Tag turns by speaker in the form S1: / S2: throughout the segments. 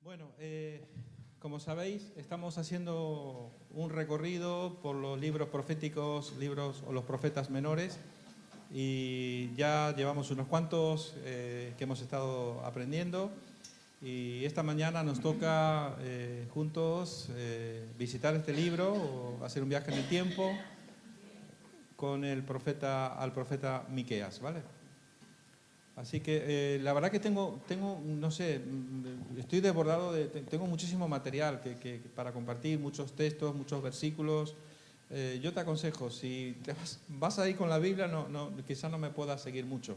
S1: Bueno, como sabéis, estamos haciendo un recorrido por los libros proféticos, libros o los profetas menores, y ya llevamos unos cuantos que hemos estado aprendiendo, y esta mañana nos toca juntos visitar este libro o hacer un viaje en el tiempo con al profeta Miqueas, ¿vale? Así que la verdad que tengo, no sé, estoy desbordado, tengo muchísimo material para compartir, muchos textos, muchos versículos. Yo te aconsejo, si vas a ir con la Biblia, quizá no me puedas seguir mucho.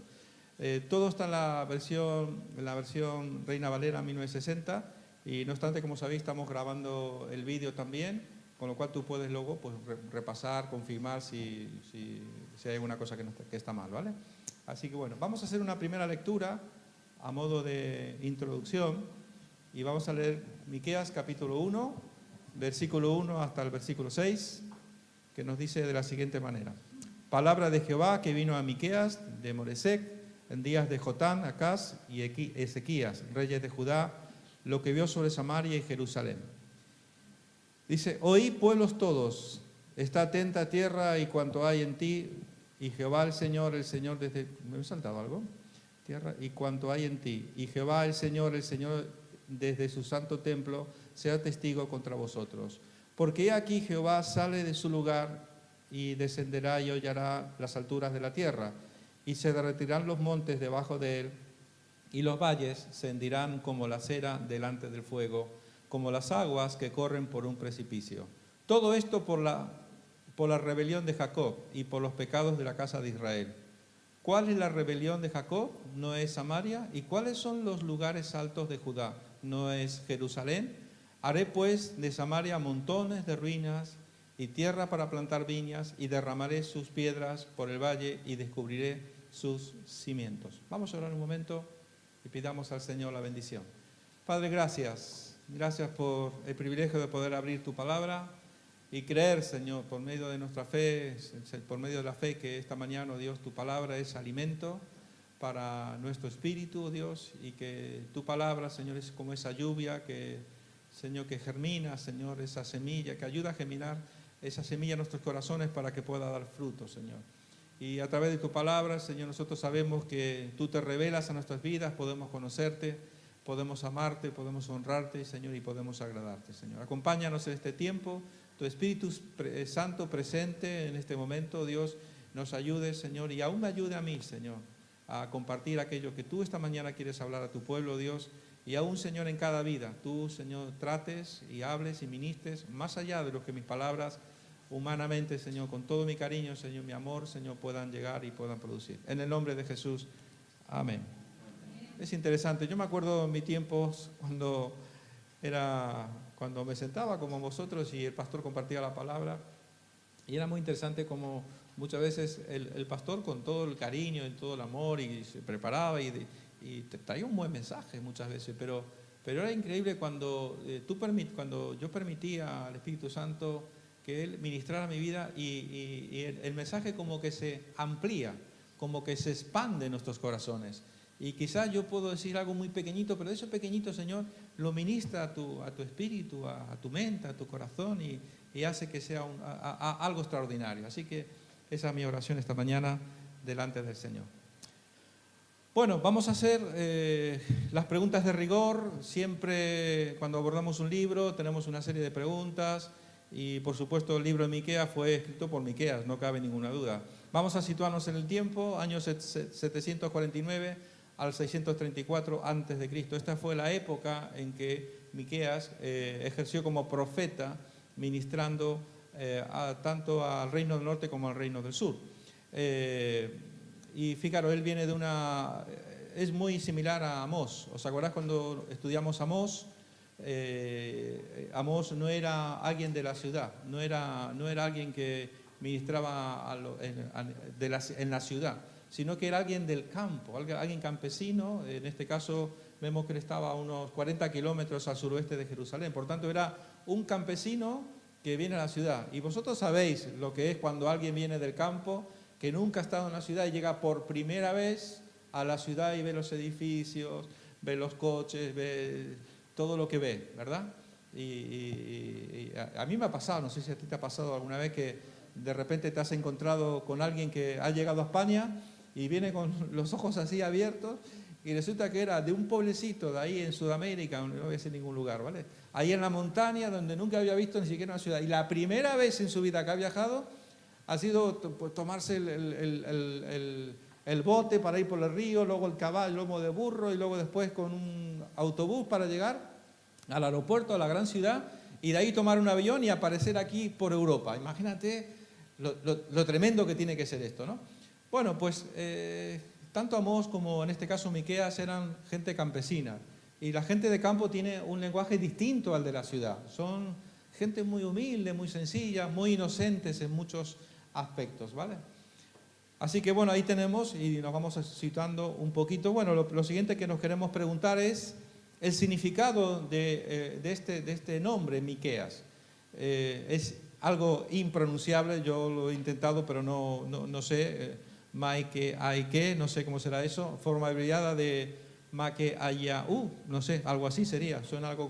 S1: Todo está en la versión Reina Valera 1960, y no obstante, como sabéis, estamos grabando el vídeo también, con lo cual tú puedes luego pues, repasar, confirmar si hay alguna cosa que está mal, ¿vale? Así que bueno, vamos a hacer una primera lectura a modo de introducción y vamos a leer Miqueas capítulo 1, versículo 1 hasta el versículo 6, que nos dice de la siguiente manera: Palabra de Jehová que vino a Miqueas de Moresec en días de Jotán, Acaz y Ezequías, reyes de Judá, lo que vio sobre Samaria y Jerusalén. Dice: Oí, pueblos todos, está atenta tierra y cuanto hay en ti, y Jehová el Señor desde... ¿Me he saltado algo? Tierra y cuanto hay en ti, y Jehová el Señor desde su santo templo, sea testigo contra vosotros. Porque aquí Jehová sale de su lugar y descenderá y hollará las alturas de la tierra, y se derretirán los montes debajo de él, y los valles se hendirán como la cera delante del fuego, como las aguas que corren por un precipicio. Todo esto por la rebelión de Jacob y por los pecados de la casa de Israel. ¿Cuál es la rebelión de Jacob? ¿No es Samaria? ¿Y cuáles son los lugares altos de Judá? ¿No es Jerusalén? Haré pues de Samaria montones de ruinas y tierra para plantar viñas, y derramaré sus piedras por el valle y descubriré sus cimientos. Vamos a orar un momento y pidamos al Señor la bendición. Padre, gracias. Gracias por el privilegio de poder abrir tu palabra y creer, Señor, por medio de nuestra fe, por medio de la fe, que esta mañana, Dios, tu palabra es alimento para nuestro espíritu, Dios, y que tu palabra, Señor, es como esa lluvia Señor, que germina, Señor, esa semilla, que ayuda a germinar esa semilla en nuestros corazones para que pueda dar fruto, Señor. Y a través de tu palabra, Señor, nosotros sabemos que tú te revelas a nuestras vidas, podemos conocerte, podemos amarte, podemos honrarte, Señor, y podemos agradarte, Señor. Acompáñanos en este tiempo. Tu Espíritu Santo presente en este momento, Dios, nos ayude, Señor, y aún me ayude a mí, Señor, a compartir aquello que tú esta mañana quieres hablar a tu pueblo, Dios, y aún, Señor, en cada vida, tú, Señor, trates y hables y ministres más allá de lo que mis palabras humanamente, Señor, con todo mi cariño, Señor, mi amor, Señor, puedan llegar y puedan producir. En el nombre de Jesús, amén. Es interesante, yo me acuerdo en mis tiempos cuando me sentaba como vosotros y el pastor compartía la palabra, y era muy interesante como muchas veces el pastor, con todo el cariño y todo el amor, y se preparaba y traía un buen mensaje muchas veces, pero era increíble cuando yo permitía al Espíritu Santo que Él ministrara mi vida, y el mensaje como que se amplía, como que se expande en nuestros corazones. Y quizás yo puedo decir algo muy pequeñito, pero eso pequeñito, Señor, lo ministra a tu espíritu, a tu mente, a tu corazón, y hace que sea algo extraordinario. Así que esa es mi oración esta mañana delante del Señor. Bueno, vamos a hacer las preguntas de rigor. Siempre cuando abordamos un libro tenemos una serie de preguntas, y por supuesto el libro de Miqueas fue escrito por Miqueas, no cabe ninguna duda. Vamos a situarnos en el tiempo, años 749 al 634 a.C. Esta fue la época en que Miqueas ejerció como profeta, ministrando tanto al reino del norte como al reino del sur. Y fíjate, él viene es muy similar a Amós. ¿Os acordáis cuando estudiamos Amós? Amós no era alguien de la ciudad, no era alguien que ministraba en la ciudad, sino que era alguien del campo, alguien campesino. En este caso vemos que él estaba a unos 40 kilómetros al suroeste de Jerusalén. Por tanto, era un campesino que viene a la ciudad. Y vosotros sabéis lo que es cuando alguien viene del campo, que nunca ha estado en la ciudad y llega por primera vez a la ciudad y ve los edificios, ve los coches, ve todo lo que ve, ¿verdad? Y a mí me ha pasado, no sé si a ti te ha pasado alguna vez que de repente te has encontrado con alguien que ha llegado a España y viene con los ojos así abiertos y resulta que era de un pueblecito de ahí en Sudamérica, no voy a decir ningún lugar, ¿vale? Ahí en la montaña donde nunca había visto ni siquiera una ciudad. Y la primera vez en su vida que ha viajado ha sido pues, tomarse el bote para ir por el río, luego el caballo, lomo de burro y luego después con un autobús para llegar al aeropuerto, a la gran ciudad, y de ahí tomar un avión y aparecer aquí por Europa. Imagínate lo tremendo que tiene que ser esto, ¿no? Bueno, pues tanto Amós como en este caso Miqueas eran gente campesina, y la gente de campo tiene un lenguaje distinto al de la ciudad. Son gente muy humilde, muy sencilla, muy inocentes en muchos aspectos, ¿vale? Así que bueno, ahí tenemos y nos vamos situando un poquito. Bueno, lo siguiente que nos queremos preguntar es el significado de este nombre, Miqueas. Es algo impronunciable, yo lo he intentado, pero no sé. Maike Aike, no sé cómo será eso. Forma abreviada de Make Ayaú, no sé, algo así sería. Suena algo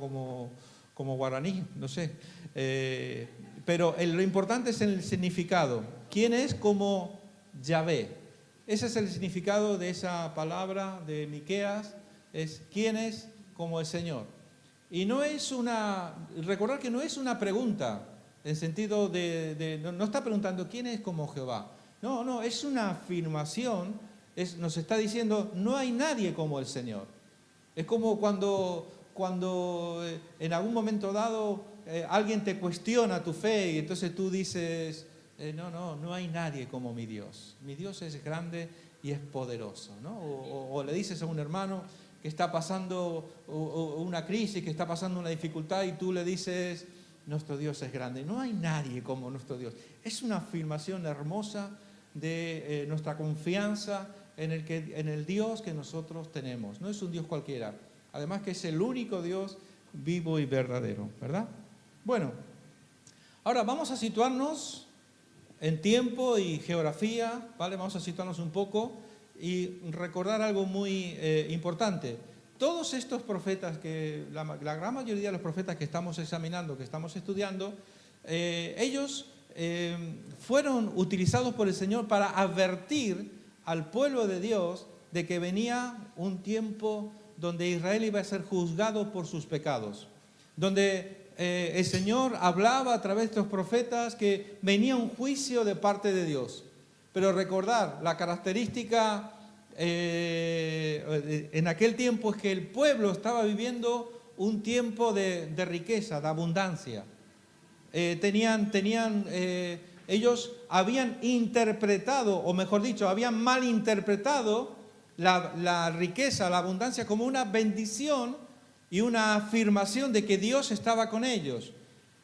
S1: como guaraní, no sé. Pero lo importante es el significado. ¿Quién es como Yahvé? Ese es el significado de esa palabra de Miqueas, es quién es como el Señor. Y no es recordar que no es una pregunta, en sentido no está preguntando quién es como Jehová. No, es una afirmación, nos está diciendo, no hay nadie como el Señor. Es como cuando en algún momento dado alguien te cuestiona tu fe y entonces tú dices, no hay nadie como mi Dios. Mi Dios es grande y es poderoso, ¿no? O le dices a un hermano que está pasando una crisis, que está pasando una dificultad y tú le dices, nuestro Dios es grande. No hay nadie como nuestro Dios. Es una afirmación hermosa de nuestra confianza en el Dios que nosotros tenemos. No es un Dios cualquiera. Además que es el único Dios vivo y verdadero, ¿verdad? Bueno, ahora vamos a situarnos en tiempo y geografía, ¿vale? Vamos a situarnos un poco y recordar algo muy importante. Todos estos profetas, la gran mayoría de los profetas que estamos examinando, que estamos estudiando, ellos fueron utilizados por el Señor para advertir al pueblo de Dios de que venía un tiempo donde Israel iba a ser juzgado por sus pecados, donde el Señor hablaba a través de estos profetas que venía un juicio de parte de Dios. Pero recordar, la característica en aquel tiempo es que el pueblo estaba viviendo un tiempo de riqueza, de abundancia. Ellos habían interpretado, o mejor dicho, habían malinterpretado la riqueza, la abundancia como una bendición y una afirmación de que Dios estaba con ellos.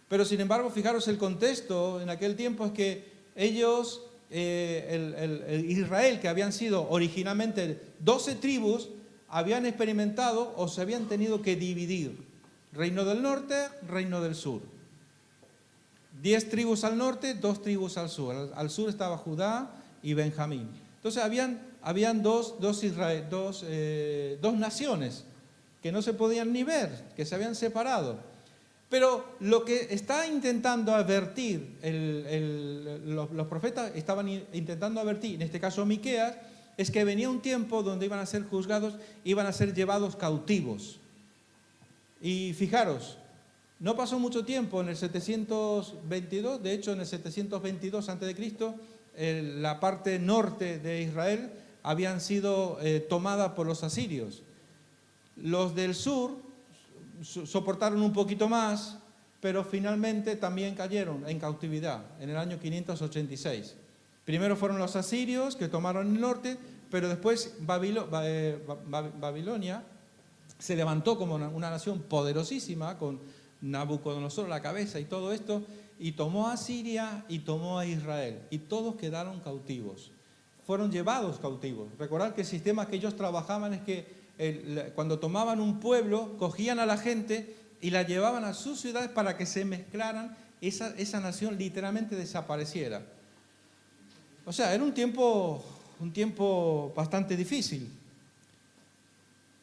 S1: Pero sin embargo, fijaros el contexto en aquel tiempo es que ellos, Israel, que habían sido originalmente 12 tribus, habían experimentado o se habían tenido que dividir. Reino del norte, reino del sur. 10 tribus al norte, 2 tribus al sur. Al sur estaba Judá y Benjamín. Entonces habían dos naciones que no se podían ni ver, que se habían separado. Pero lo que está intentando advertir, los profetas estaban intentando advertir, en este caso Miqueas, es que venía un tiempo donde iban a ser juzgados, iban a ser llevados cautivos. Y fijaros, no pasó mucho tiempo, en el 722, de hecho en el 722 a.C., la parte norte de Israel habían sido tomada por los asirios. Los del sur soportaron un poquito más, pero finalmente también cayeron en cautividad en el año 586. Primero fueron los asirios que tomaron el norte, pero después Babilonia se levantó como una nación poderosísima con Nabucodonosor a la cabeza y todo esto, y tomó a Siria y tomó a Israel, y todos quedaron cautivos. Fueron llevados cautivos. Recordad que el sistema que ellos trabajaban es que cuando tomaban un pueblo, cogían a la gente y la llevaban a sus ciudades para que se mezclaran, esa nación literalmente desapareciera. O sea, era un tiempo bastante difícil.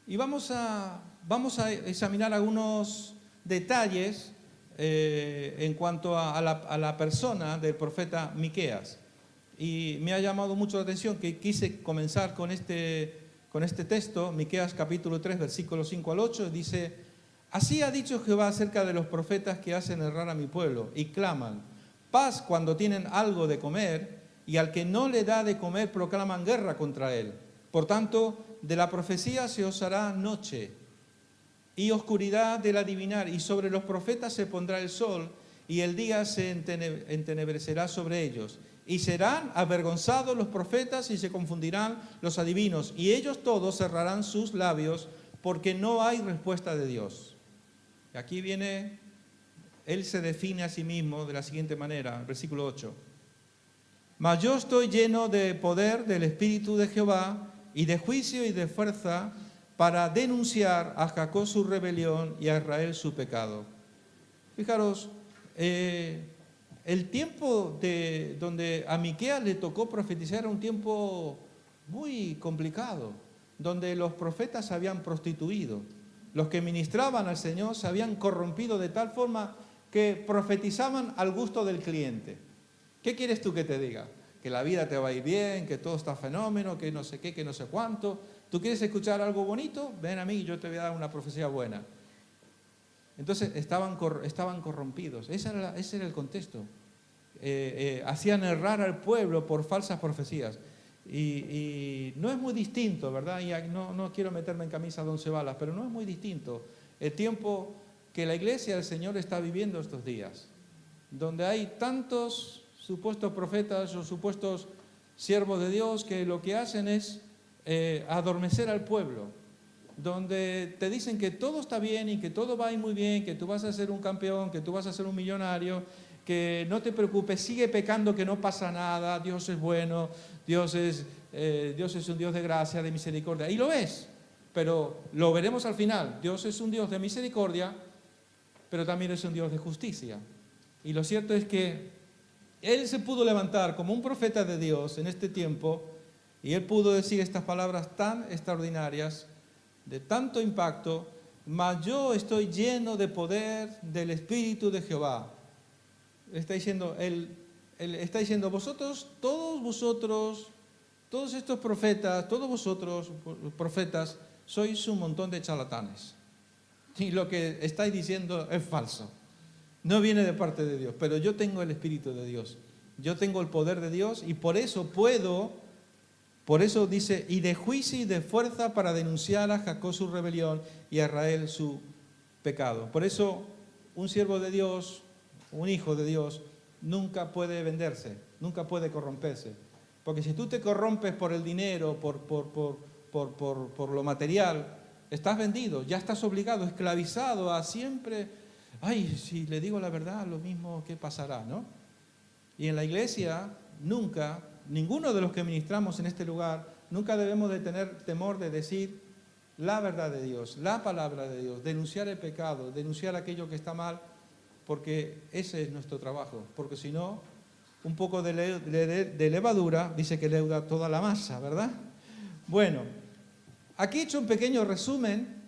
S1: Y vamos a vamos a examinar algunos detalles en cuanto a la persona del profeta Miqueas. Y me ha llamado mucho la atención que quise comenzar con este texto, Miqueas capítulo 3, versículos 5 al 8, dice: así ha dicho Jehová acerca de los profetas que hacen errar a mi pueblo y claman paz cuando tienen algo de comer, y al que no le da de comer proclaman guerra contra él. Por tanto, de la profecía se os hará noche y oscuridad del adivinar, y sobre los profetas se pondrá el sol, y el día se entenebrecerá sobre ellos. Y serán avergonzados los profetas y se confundirán los adivinos, y ellos todos cerrarán sus labios, porque no hay respuesta de Dios. Y aquí viene, él se define a sí mismo de la siguiente manera, versículo 8. Mas yo estoy lleno de poder del Espíritu de Jehová, y de juicio y de fuerza, para denunciar a Jacob su rebelión y a Israel su pecado. Fijaros, el tiempo donde a Miqueas le tocó profetizar era un tiempo muy complicado, donde los profetas se habían prostituido, los que ministraban al Señor se habían corrompido de tal forma que profetizaban al gusto del cliente. ¿Qué quieres tú que te diga? Que la vida te va a ir bien, que todo está fenómeno, que no sé qué, que no sé cuánto. ¿Tú quieres escuchar algo bonito? Ven a mí y yo te voy a dar una profecía buena. Entonces estaban corrompidos. Ese era el contexto. Hacían errar al pueblo por falsas profecías. Y no es muy distinto, ¿verdad? Y no quiero meterme en camisa de 11 balas, pero no es muy distinto el tiempo que la iglesia del Señor está viviendo estos días, donde hay tantos supuestos profetas o supuestos siervos de Dios que lo que hacen es adormecer al pueblo, donde te dicen que todo está bien y que todo va a ir muy bien, que tú vas a ser un campeón, que tú vas a ser un millonario, que no te preocupes, sigue pecando, que no pasa nada, Dios es bueno, Dios es un Dios de gracia, de misericordia, y lo es, pero lo veremos al final. Dios es un Dios de misericordia, pero también es un Dios de justicia. Y lo cierto es que Él se pudo levantar como un profeta de Dios en este tiempo, y Él pudo decir estas palabras tan extraordinarias, de tanto impacto: mas yo estoy lleno de poder del Espíritu de Jehová. Está diciendo, él está diciendo, todos estos profetas, todos vosotros profetas, sois un montón de charlatanes. Y lo que estáis diciendo es falso. No viene de parte de Dios, pero yo tengo el Espíritu de Dios. Yo tengo el poder de Dios y por eso dice, y de juicio y de fuerza para denunciar a Jacob su rebelión y a Israel su pecado. Por eso un siervo de Dios, un hijo de Dios, nunca puede venderse, nunca puede corromperse. Porque si tú te corrompes por el dinero, por lo material, estás vendido, ya estás obligado, esclavizado a siempre. Ay, si le digo la verdad, lo mismo que pasará, ¿no? Y en la iglesia, nunca, ninguno de los que ministramos en este lugar, nunca debemos de tener temor de decir la verdad de Dios, la palabra de Dios, denunciar el pecado, denunciar aquello que está mal, porque ese es nuestro trabajo. Porque si no, un poco de levadura dice que leuda toda la masa, ¿verdad? Bueno, aquí he hecho un pequeño resumen,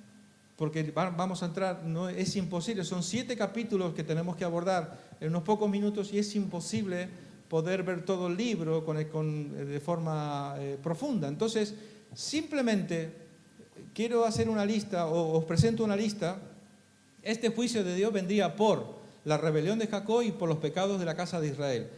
S1: porque vamos a entrar, no es imposible, son 7 capítulos que tenemos que abordar en unos pocos minutos y es imposible poder ver todo el libro de forma profunda. Entonces, simplemente quiero hacer una lista, o os presento una lista. Este juicio de Dios vendría por la rebelión de Jacob y por los pecados de la casa de Israel.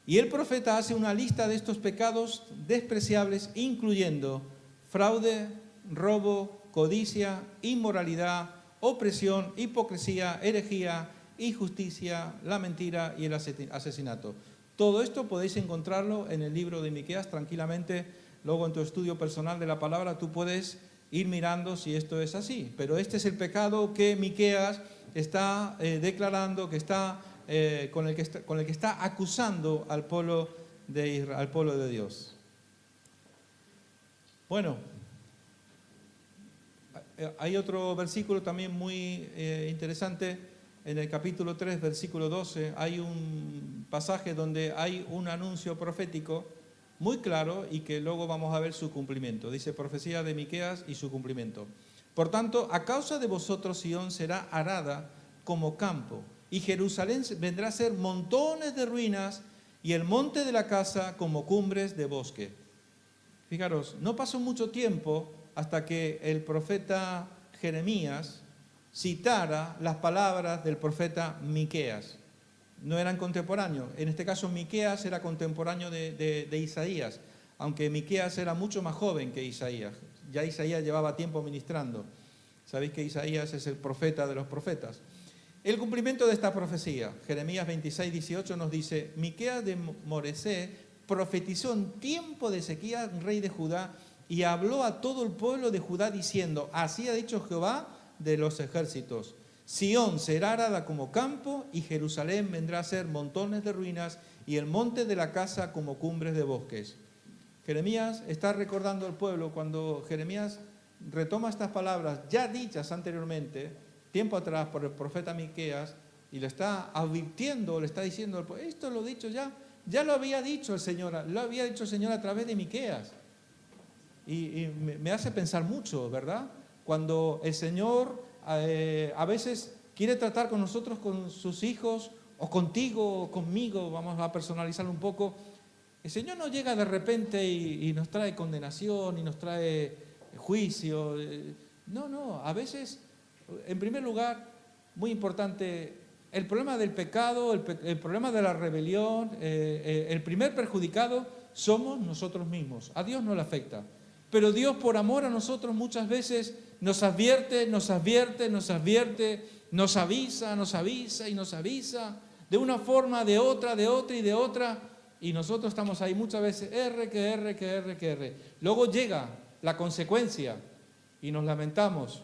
S1: Y el profeta hace una lista de estos pecados despreciables, incluyendo fraude, robo, codicia, inmoralidad, opresión, hipocresía, herejía, injusticia, la mentira y el asesinato. Todo esto podéis encontrarlo en el libro de Miqueas tranquilamente. Luego en tu estudio personal de la palabra tú puedes ir mirando si esto es así. Pero este es el pecado que Miqueas está declarando, que está, con el que está acusando al pueblo de Israel, al pueblo de Dios. Bueno, hay otro versículo también muy interesante. En el capítulo 3, versículo 12, hay un pasaje donde hay un anuncio profético muy claro y que luego vamos a ver su cumplimiento. Dice, profecía de Miqueas y su cumplimiento. Por tanto, a causa de vosotros Sión será arada como campo, y Jerusalén vendrá a ser montones de ruinas, y el monte de la casa como cumbres de bosque. Fijaros, no pasó mucho tiempo hasta que el profeta Jeremías citara las palabras del profeta Miqueas. No eran contemporáneos. En este caso, Miqueas era contemporáneo de Isaías, aunque Miqueas era mucho más joven que Isaías. Ya Isaías llevaba tiempo ministrando. Sabéis que Isaías es el profeta de los profetas. El cumplimiento de esta profecía, Jeremías 26, 18 nos dice: Miqueas de Moresé profetizó en tiempo de Ezequías, rey de Judá, y habló a todo el pueblo de Judá diciendo: así ha dicho Jehová de los ejércitos, Sión será arada como campo, y Jerusalén vendrá a ser montones de ruinas, y el monte de la casa como cumbres de bosques. Jeremías está recordando al pueblo cuando Jeremías retoma estas palabras ya dichas anteriormente, tiempo atrás, por el profeta Miqueas, y le está advirtiendo, le está diciendo al pueblo: esto lo he dicho ya lo había dicho el Señor, a través de Miqueas. Y me hace pensar mucho, ¿verdad? Cuando el Señor a veces quiere tratar con nosotros, con sus hijos, o contigo, o conmigo, vamos a personalizarlo un poco. El Señor no llega de repente y nos trae condenación y nos trae juicio. No, a veces, en primer lugar, muy importante, el problema del pecado, el problema de la rebelión, el primer perjudicado somos nosotros mismos. A Dios no le afecta. Pero Dios, por amor a nosotros, muchas veces nos advierte, nos avisa y nos avisa, de una forma, de otra y de otra, y nosotros estamos ahí muchas veces, R. Luego llega la consecuencia y nos lamentamos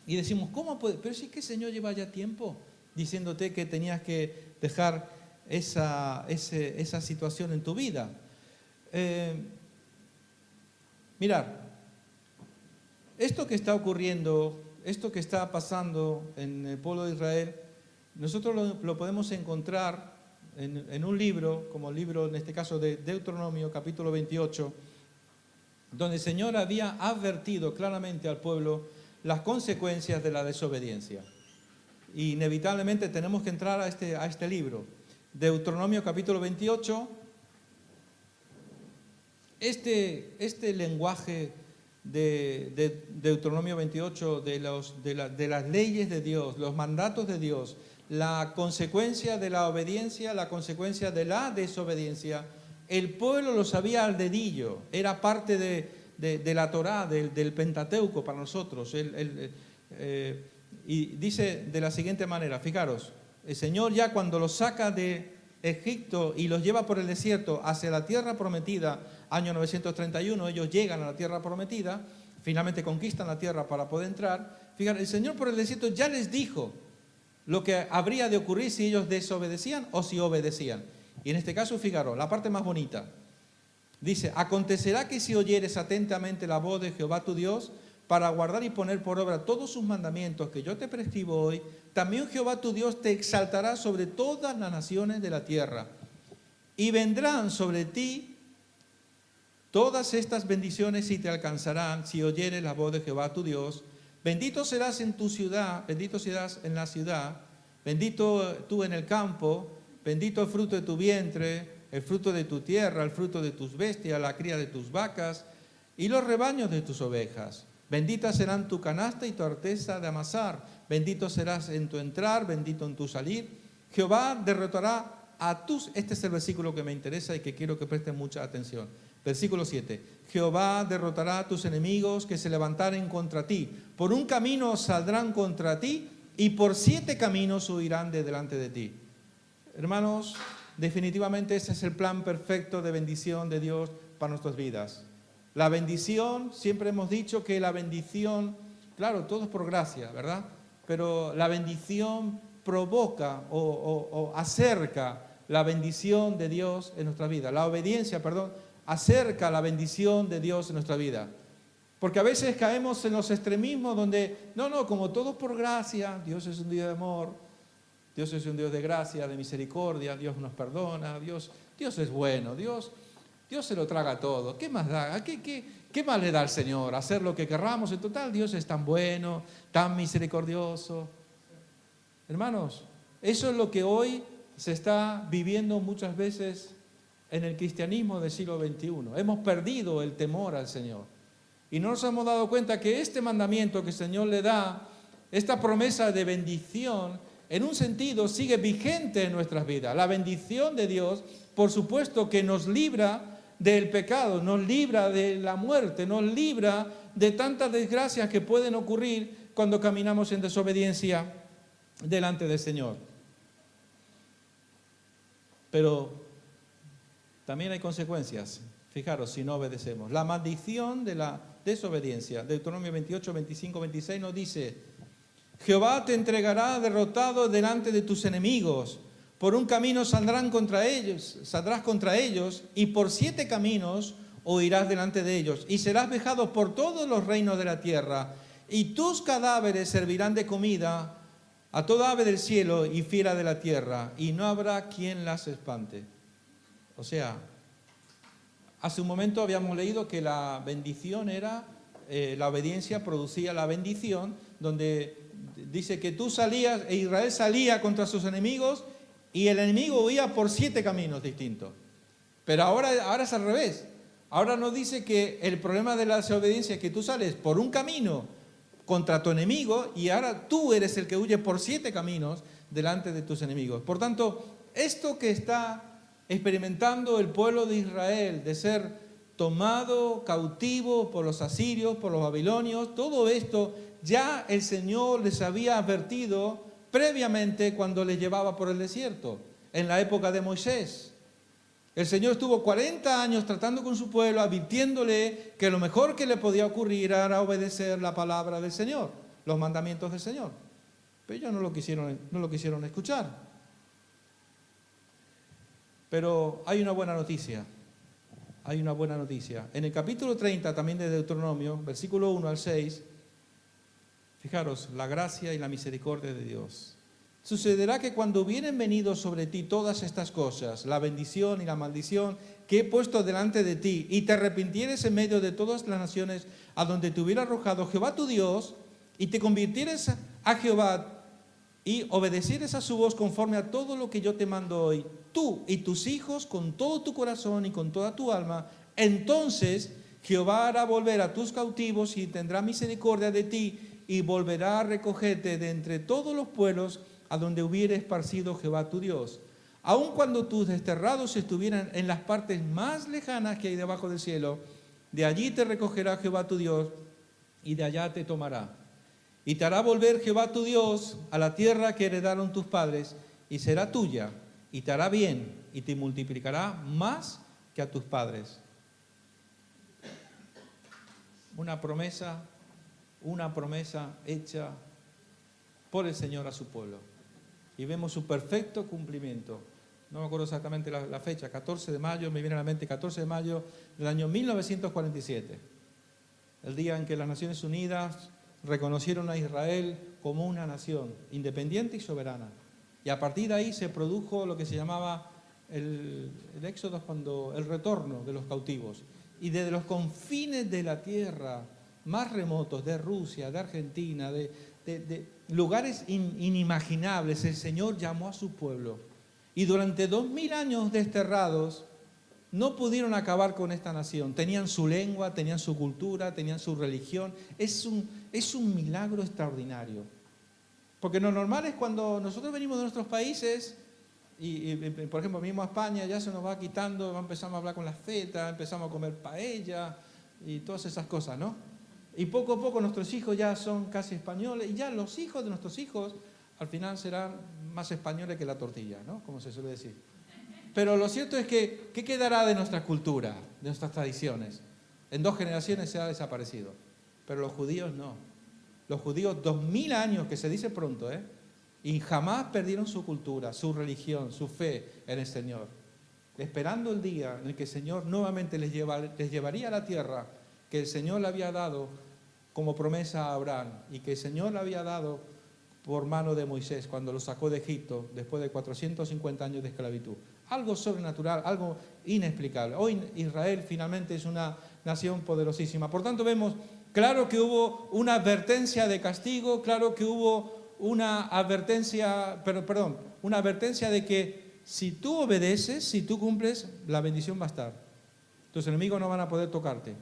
S1: y decimos: ¿cómo puede? Pero sí que el Señor lleva ya tiempo diciéndote que tenías que dejar esa situación en tu vida. Mirad, esto que está ocurriendo, esto que está pasando en el pueblo de Israel, nosotros lo podemos encontrar en un libro, como el libro en este caso de Deuteronomio capítulo 28, donde el Señor había advertido claramente al pueblo las consecuencias de la desobediencia. Y inevitablemente tenemos que entrar a este libro, Deuteronomio capítulo 28. Este lenguaje de Deuteronomio 28, de las leyes de Dios, los mandatos de Dios, la consecuencia de la obediencia, la consecuencia de la desobediencia, el pueblo lo sabía al dedillo, era parte de la Torá, del Pentateuco para nosotros. Y dice de la siguiente manera, fijaros, el Señor ya cuando los saca de Egipto y los lleva por el desierto hacia la tierra prometida, año 931, ellos llegan a la tierra prometida, finalmente conquistan la tierra para poder entrar. Fíjate, el Señor por el desierto ya les dijo lo que habría de ocurrir si ellos desobedecían o si obedecían. Y en este caso, fijaros, la parte más bonita. Dice: acontecerá que si oyeres atentamente la voz de Jehová tu Dios, para guardar y poner por obra todos sus mandamientos que yo te prescribo hoy, también Jehová tu Dios te exaltará sobre todas las naciones de la tierra. Y vendrán sobre ti todas estas bendiciones y te alcanzarán si oyeres la voz de Jehová tu Dios. Bendito serás en tu ciudad, bendito serás en la ciudad, bendito tú en el campo, bendito el fruto de tu vientre, el fruto de tu tierra, el fruto de tus bestias, la cría de tus vacas y los rebaños de tus ovejas. Benditas serán tu canasta y tu arteza de amasar. Bendito serás en tu entrar, bendito en tu salir. Jehová derrotará a tus... Este es el versículo que me interesa y que quiero que presten mucha atención. Versículo 7. Jehová derrotará a tus enemigos que se levantaren contra ti. Por un camino saldrán contra ti y por 7 caminos huirán de delante de ti. Hermanos, definitivamente ese es el plan perfecto de bendición de Dios para nuestras vidas. La bendición, siempre hemos dicho que la bendición, claro, todo es por gracia, ¿verdad? Pero la bendición provoca o acerca la bendición de Dios en nuestra vida. La obediencia, acerca la bendición de Dios en nuestra vida. Porque a veces caemos en los extremismos donde, como todo es por gracia, Dios es un Dios de amor, Dios es un Dios de gracia, de misericordia, Dios nos perdona, Dios es bueno, Dios se lo traga todo. ¿Qué más da? ¿Qué ¿qué más le da al Señor? Hacer lo que querramos. En total, Dios es tan bueno, tan misericordioso. Hermanos, eso es lo que hoy se está viviendo muchas veces en el cristianismo del siglo XXI. Hemos perdido el temor al Señor. Y no nos hemos dado cuenta que este mandamiento que el Señor le da, esta promesa de bendición, en un sentido sigue vigente en nuestras vidas. La bendición de Dios, por supuesto, que nos libra del pecado, nos libra de la muerte, nos libra de tantas desgracias que pueden ocurrir cuando caminamos en desobediencia delante del Señor. Pero también hay consecuencias, fijaros, si no obedecemos. La maldición de la desobediencia, Deuteronomio 28, 25, 26 nos dice: Jehová te entregará derrotado delante de tus enemigos, por un camino saldrás contra ellos, y por 7 caminos huirás delante de ellos, y serás vejado por todos los reinos de la tierra, y tus cadáveres servirán de comida a toda ave del cielo y fiera de la tierra, y no habrá quien las espante. O sea, hace un momento habíamos leído que la bendición era, la obediencia producía la bendición, donde dice que tú salías, e Israel salía contra sus enemigos, y el enemigo huía por 7 caminos distintos. Pero ahora es al revés. Ahora nos dice que el problema de la desobediencia es que tú sales por un camino contra tu enemigo, y ahora tú eres el que huye por 7 caminos delante de tus enemigos. Por tanto, esto que está experimentando el pueblo de Israel, de ser tomado cautivo por los asirios, por los babilonios, todo esto ya el Señor les había advertido previamente cuando les llevaba por el desierto, en la época de Moisés. El Señor estuvo 40 años tratando con su pueblo, advirtiéndole que lo mejor que le podía ocurrir era obedecer la palabra del Señor, los mandamientos del Señor. Pero ellos no lo quisieron escuchar. Pero hay una buena noticia. Hay una buena noticia. En el capítulo 30 también de Deuteronomio, versículo 1 al 6, fijaros, la gracia y la misericordia de Dios. Sucederá que cuando hubieren venido sobre ti todas estas cosas, la bendición y la maldición que he puesto delante de ti, y te arrepintieres en medio de todas las naciones a donde te hubiera arrojado Jehová tu Dios, y te convirtieres a Jehová y obedecieres a su voz conforme a todo lo que yo te mando hoy, tú y tus hijos con todo tu corazón y con toda tu alma, entonces Jehová hará volver a tus cautivos y tendrá misericordia de ti, y volverá a recogerte de entre todos los pueblos a donde hubiere esparcido Jehová tu Dios. Aun cuando tus desterrados estuvieran en las partes más lejanas que hay debajo del cielo, de allí te recogerá Jehová tu Dios, y de allá te tomará. Y te hará volver Jehová tu Dios a la tierra que heredaron tus padres, y será tuya, y te hará bien, y te multiplicará más que a tus padres. Una promesa hecha por el Señor a su pueblo. Y vemos su perfecto cumplimiento. No me acuerdo exactamente la fecha, 14 de mayo, me viene a la mente 14 de mayo del año 1947. El día en que las Naciones Unidas reconocieron a Israel como una nación independiente y soberana. Y a partir de ahí se produjo lo que se llamaba el éxodo, el retorno de los cautivos. Y desde los confines de la tierra más remotos, de Rusia, de Argentina, de lugares inimaginables, el Señor llamó a su pueblo. Y durante 2000 años desterrados, no pudieron acabar con esta nación. Tenían su lengua, tenían su cultura, tenían su religión. Es un milagro extraordinario. Porque lo normal es cuando nosotros venimos de nuestros países, y por ejemplo, venimos a España, ya se nos va quitando, empezamos a hablar con la feta, empezamos a comer paella y todas esas cosas, ¿no? Y poco a poco nuestros hijos ya son casi españoles, y ya los hijos de nuestros hijos al final serán más españoles que la tortilla, ¿no? Como se suele decir. Pero lo cierto es que, ¿qué quedará de nuestra cultura, de nuestras tradiciones? En 2 generaciones se ha desaparecido, pero los judíos no. Los judíos, 2000 años, que se dice pronto, y jamás perdieron su cultura, su religión, su fe en el Señor, esperando el día en el que el Señor nuevamente les llevaría a la tierra que el Señor le había dado como promesa a Abraham, y que el Señor le había dado por mano de Moisés cuando lo sacó de Egipto después de 450 años de esclavitud. Algo sobrenatural, algo inexplicable. Hoy Israel finalmente es una nación poderosísima. Por tanto vemos, claro que hubo una advertencia de castigo, claro que hubo una advertencia, una advertencia de que si tú obedeces, si tú cumples, la bendición va a estar. Tus enemigos no van a poder tocarte.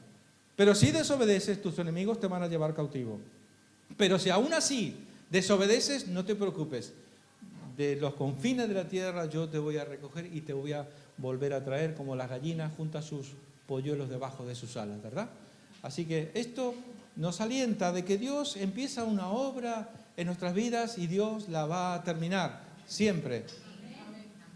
S1: Pero si desobedeces, tus enemigos te van a llevar cautivo. Pero si aún así desobedeces, no te preocupes. De los confines de la tierra yo te voy a recoger y te voy a volver a traer como las gallinas junto a sus polluelos debajo de sus alas, ¿verdad? Así que esto nos alienta de que Dios empieza una obra en nuestras vidas y Dios la va a terminar, siempre.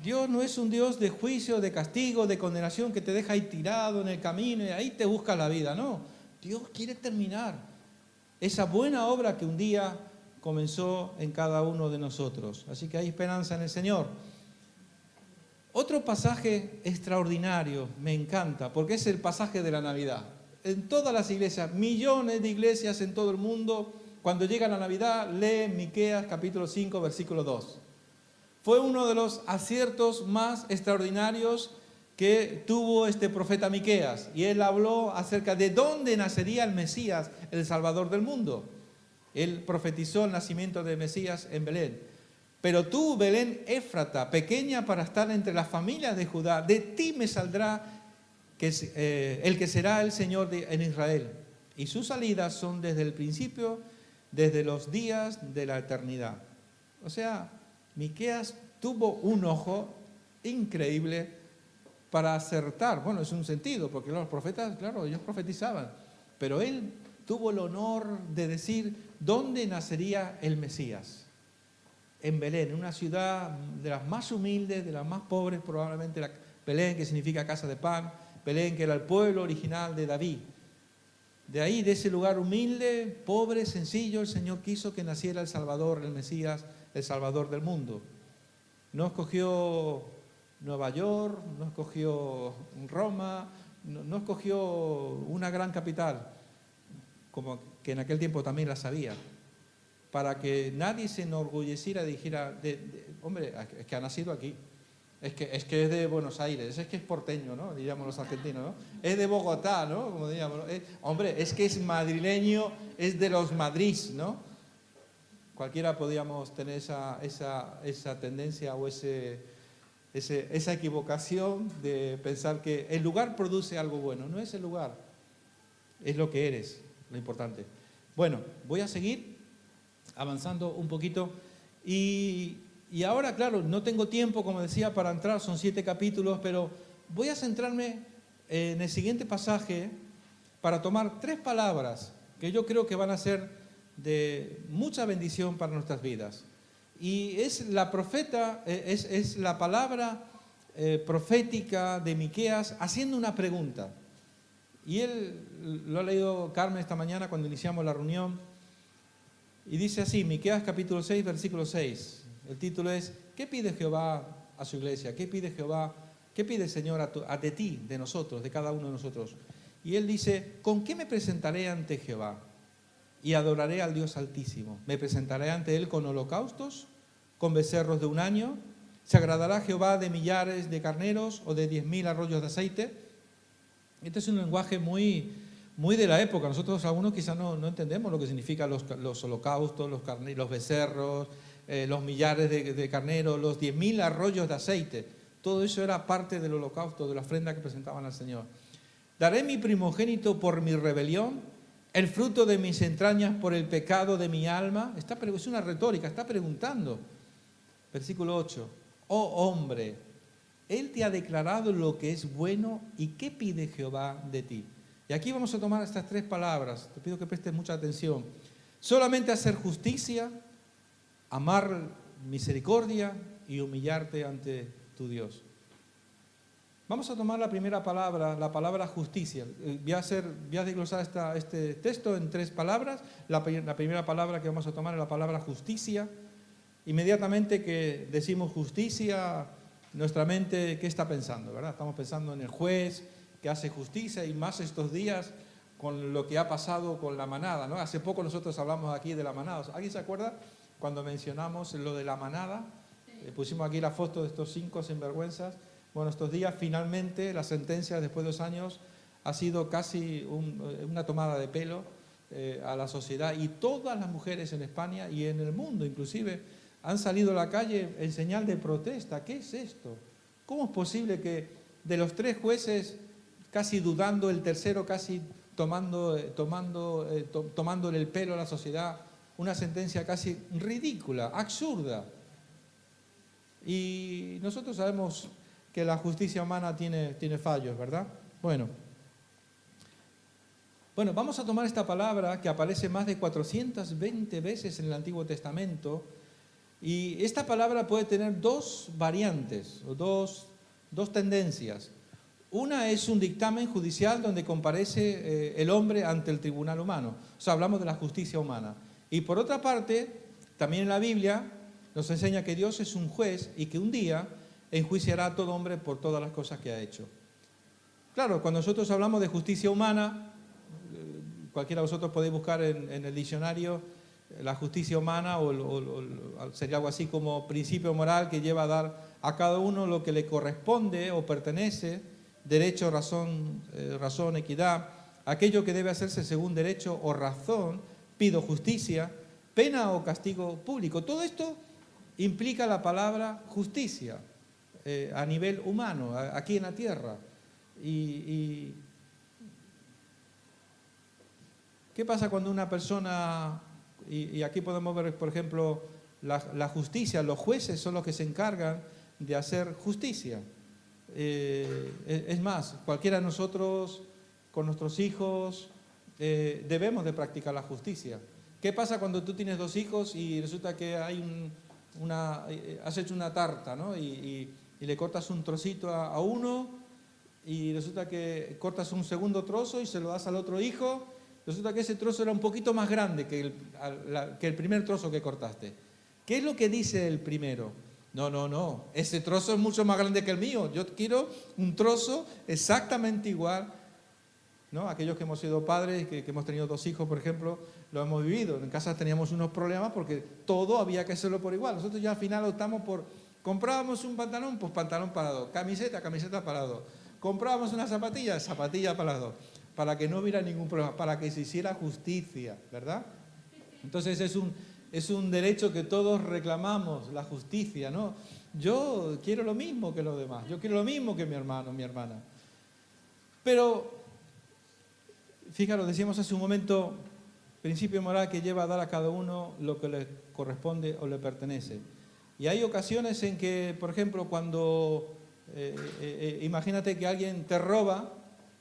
S1: Dios no es un Dios de juicio, de castigo, de condenación que te deja ahí tirado en el camino y ahí te busca la vida, no. Dios quiere terminar esa buena obra que un día comenzó en cada uno de nosotros. Así que hay esperanza en el Señor. Otro pasaje extraordinario, me encanta, porque es el pasaje de la Navidad. En todas las iglesias, millones de iglesias en todo el mundo, cuando llega la Navidad, leen Miqueas capítulo 5, versículo 2. Fue uno de los aciertos más extraordinarios que tuvo este profeta Miqueas. Y él habló acerca de dónde nacería el Mesías, el Salvador del mundo. Él profetizó el nacimiento de Mesías en Belén. Pero tú, Belén Éfrata, pequeña para estar entre las familias de Judá, de ti me saldrá el que será el Señor en Israel. Y sus salidas son desde el principio, desde los días de la eternidad. O sea, Miqueas tuvo un ojo increíble para acertar. Bueno, es un sentido, porque los profetas, claro, ellos profetizaban. Pero él tuvo el honor de decir dónde nacería el Mesías. En Belén, en una ciudad de las más humildes, de las más pobres, probablemente Belén, que significa casa de pan, Belén, que era el pueblo original de David. De ahí, de ese lugar humilde, pobre, sencillo, el Señor quiso que naciera el Salvador, el Mesías, el Salvador del mundo. No escogió Nueva York, no escogió Roma, no escogió una gran capital, como que en aquel tiempo también la sabía, para que nadie se enorgulleciera y dijera, hombre, es que ha nacido aquí, es que es de Buenos Aires, es que es porteño, ¿no? Diríamos los argentinos, ¿no? Es de Bogotá, ¿no? Como diríamos, hombre, es que es madrileño, es de los Madrid, ¿no? Cualquiera podíamos tener esa tendencia o esa equivocación de pensar que el lugar produce algo bueno. No es el lugar, es lo que eres, lo importante. Bueno, voy a seguir avanzando un poquito y ahora, claro, no tengo tiempo, como decía, para entrar, son 7 capítulos, pero voy a centrarme en el siguiente pasaje para tomar 3 palabras que yo creo que van a ser de mucha bendición para nuestras vidas. Y es la palabra profética de Miqueas haciendo una pregunta. Y él lo ha leído Carmen esta mañana cuando iniciamos la reunión. Y dice así, Miqueas capítulo 6, versículo 6. El título es, ¿qué pide Jehová a su iglesia? ¿Qué pide Jehová? ¿Qué pide el Señor de ti, de nosotros, de cada uno de nosotros? Y él dice, ¿con qué me presentaré ante Jehová? Y adoraré al Dios Altísimo. Me presentaré ante Él con holocaustos, con becerros de un año. ¿Se agradará Jehová de millares de carneros o de 10.000 arroyos de aceite? Este es un lenguaje muy de la época. Nosotros algunos quizás no entendemos lo que significan los holocaustos, los becerros, los millares de carneros, los 10.000 arroyos de aceite. Todo eso era parte del holocausto, de la ofrenda que presentaban al Señor. Daré mi primogénito por mi rebelión, el fruto de mis entrañas por el pecado de mi alma. Es una retórica, está preguntando. Versículo 8. Oh hombre, Él te ha declarado lo que es bueno y ¿qué pide Jehová de ti? Y aquí vamos a tomar estas 3 palabras. Te pido que prestes mucha atención. Solamente hacer justicia, amar misericordia y humillarte ante tu Dios. Vamos a tomar la primera palabra, la palabra justicia. Voy a desglosar este texto en 3 palabras. La primera palabra que vamos a tomar es la palabra justicia. Inmediatamente que decimos justicia, nuestra mente, ¿qué está pensando? ¿Verdad? Estamos pensando en el juez que hace justicia y más estos días con lo que ha pasado con la manada, ¿no? Hace poco nosotros hablamos aquí de la manada. ¿Alguien se acuerda cuando mencionamos lo de la manada? Pusimos aquí la foto de estos 5 sinvergüenzas. Bueno, estos días finalmente la sentencia, después de 2 años, ha sido casi una tomada de pelo a la sociedad, y todas las mujeres en España y en el mundo inclusive han salido a la calle en señal de protesta. ¿Qué es esto? ¿Cómo es posible que de los 3 jueces, casi dudando, el tercero casi tomándole el pelo a la sociedad, una sentencia casi ridícula, absurda? Y nosotros sabemos que la justicia humana tiene fallos, ¿verdad? Bueno, vamos a tomar esta palabra que aparece más de 420 veces en el Antiguo Testamento, y esta palabra puede tener 2 variantes o dos tendencias. Una es un dictamen judicial donde comparece el hombre ante el tribunal humano, o sea, hablamos de la justicia humana. Y por otra parte, también en la Biblia nos enseña que Dios es un juez y que un día enjuiciará a todo hombre por todas las cosas que ha hecho. Claro, cuando nosotros hablamos de justicia humana, cualquiera de vosotros podéis buscar en el diccionario la justicia humana, o sería algo así como principio moral que lleva a dar a cada uno lo que le corresponde o pertenece, derecho, razón, equidad, aquello que debe hacerse según derecho o razón, pido justicia, pena o castigo público. Todo esto implica la palabra justicia a nivel humano, aquí en la tierra. Y ¿qué pasa cuando una persona, y aquí podemos ver, por ejemplo, la justicia, los jueces son los que se encargan de hacer justicia? Es más, cualquiera de nosotros, con nuestros hijos, debemos de practicar la justicia. ¿Qué pasa cuando tú tienes 2 hijos y resulta que hay has hecho una tarta, ¿no? y le cortas un trocito a uno, y resulta que cortas un segundo trozo y se lo das al otro hijo? Resulta que ese trozo era un poquito más grande que el primer trozo que cortaste. ¿Qué es lo que dice el primero? No, ese trozo es mucho más grande que el mío. Yo quiero un trozo exactamente igual, ¿no? Aquellos que hemos sido padres, que hemos tenido 2 hijos, por ejemplo, lo hemos vivido. En casa teníamos unos problemas porque todo había que hacerlo por igual. Nosotros ya al final optamos por, comprábamos un pantalón, pues pantalón para 2, camiseta para 2. Comprábamos una zapatilla para las 2, para que no hubiera ningún problema, para que se hiciera justicia, ¿verdad? Entonces es un derecho que todos reclamamos, la justicia, ¿no? Yo quiero lo mismo que los demás, yo quiero lo mismo que mi hermano, mi hermana. Pero, fíjate, decíamos hace un momento, principio moral que lleva a dar a cada uno lo que le corresponde o le pertenece. Y hay ocasiones en que, por ejemplo, cuando, imagínate que alguien te roba,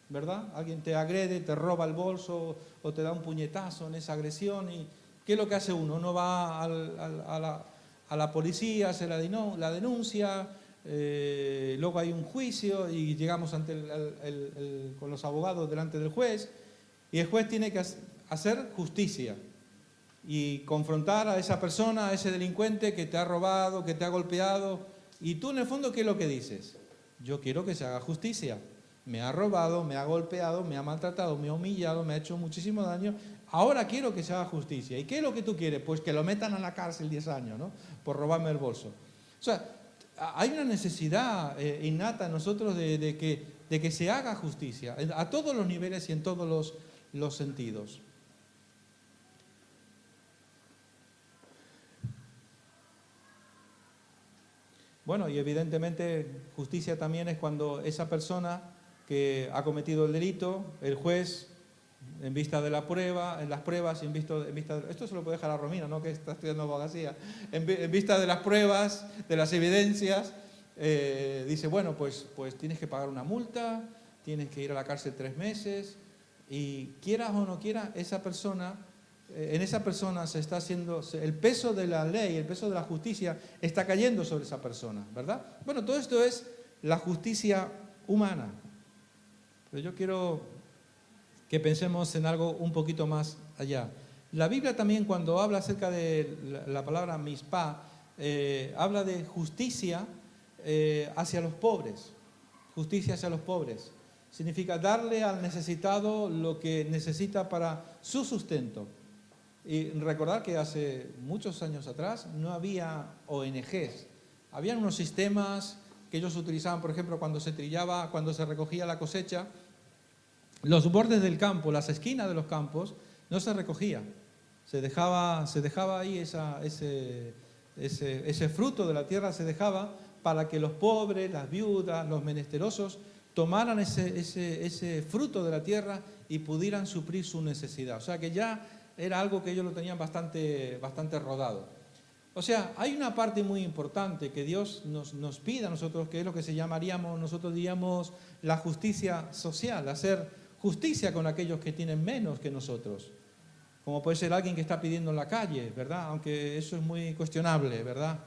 S1: ¿verdad? Alguien te agrede, te roba el bolso o te da un puñetazo en esa agresión, y ¿qué es lo que hace uno? Uno va a la policía, hace la denuncia, luego hay un juicio y llegamos con los abogados delante del juez, y el juez tiene que hacer justicia y confrontar a esa persona, a ese delincuente que te ha robado, que te ha golpeado. Y tú en el fondo, ¿qué es lo que dices? Yo quiero que se haga justicia. Me ha robado, me ha golpeado, me ha maltratado, me ha humillado, me ha hecho muchísimo daño. Ahora quiero que se haga justicia. ¿Y qué es lo que tú quieres? Pues que lo metan a la cárcel 10 años, ¿no? Por robarme el bolso. O sea, hay una necesidad innata en nosotros de que se haga justicia a todos los niveles y en todos los sentidos. Bueno, y evidentemente justicia también es cuando esa persona que ha cometido el delito, el juez, en vista de la prueba, en las pruebas, esto se lo puede dejar a Romina, ¿no? Que está estudiando abogacía, en vista de las pruebas, de las evidencias, dice, bueno, pues tienes que pagar una multa, tienes que ir a la cárcel 3 meses, y quieras o no quieras, esa persona, en esa persona se está haciendo, el peso de la ley, el peso de la justicia está cayendo sobre esa persona, ¿verdad? Bueno, todo esto es la justicia humana. Pero yo quiero que pensemos en algo un poquito más allá. La Biblia también, cuando habla acerca de la palabra mispá, habla de justicia hacia los pobres. Justicia hacia los pobres. Significa darle al necesitado lo que necesita para su sustento. Y recordar que hace muchos años atrás no había ONGs. Habían unos sistemas que ellos utilizaban, por ejemplo, cuando se trillaba, cuando se recogía la cosecha, los bordes del campo, las esquinas de los campos, no se recogía. Se dejaba ahí ese fruto de la tierra, se dejaba para que los pobres, las viudas, los menesterosos tomaran ese fruto de la tierra y pudieran suplir su necesidad. O sea que ya era algo que ellos lo tenían bastante rodado. O sea, hay una parte muy importante que Dios nos pide a nosotros, que es lo que nosotros diríamos la justicia social, hacer justicia con aquellos que tienen menos que nosotros. Como puede ser alguien que está pidiendo en la calle, ¿verdad? Aunque eso es muy cuestionable, ¿verdad?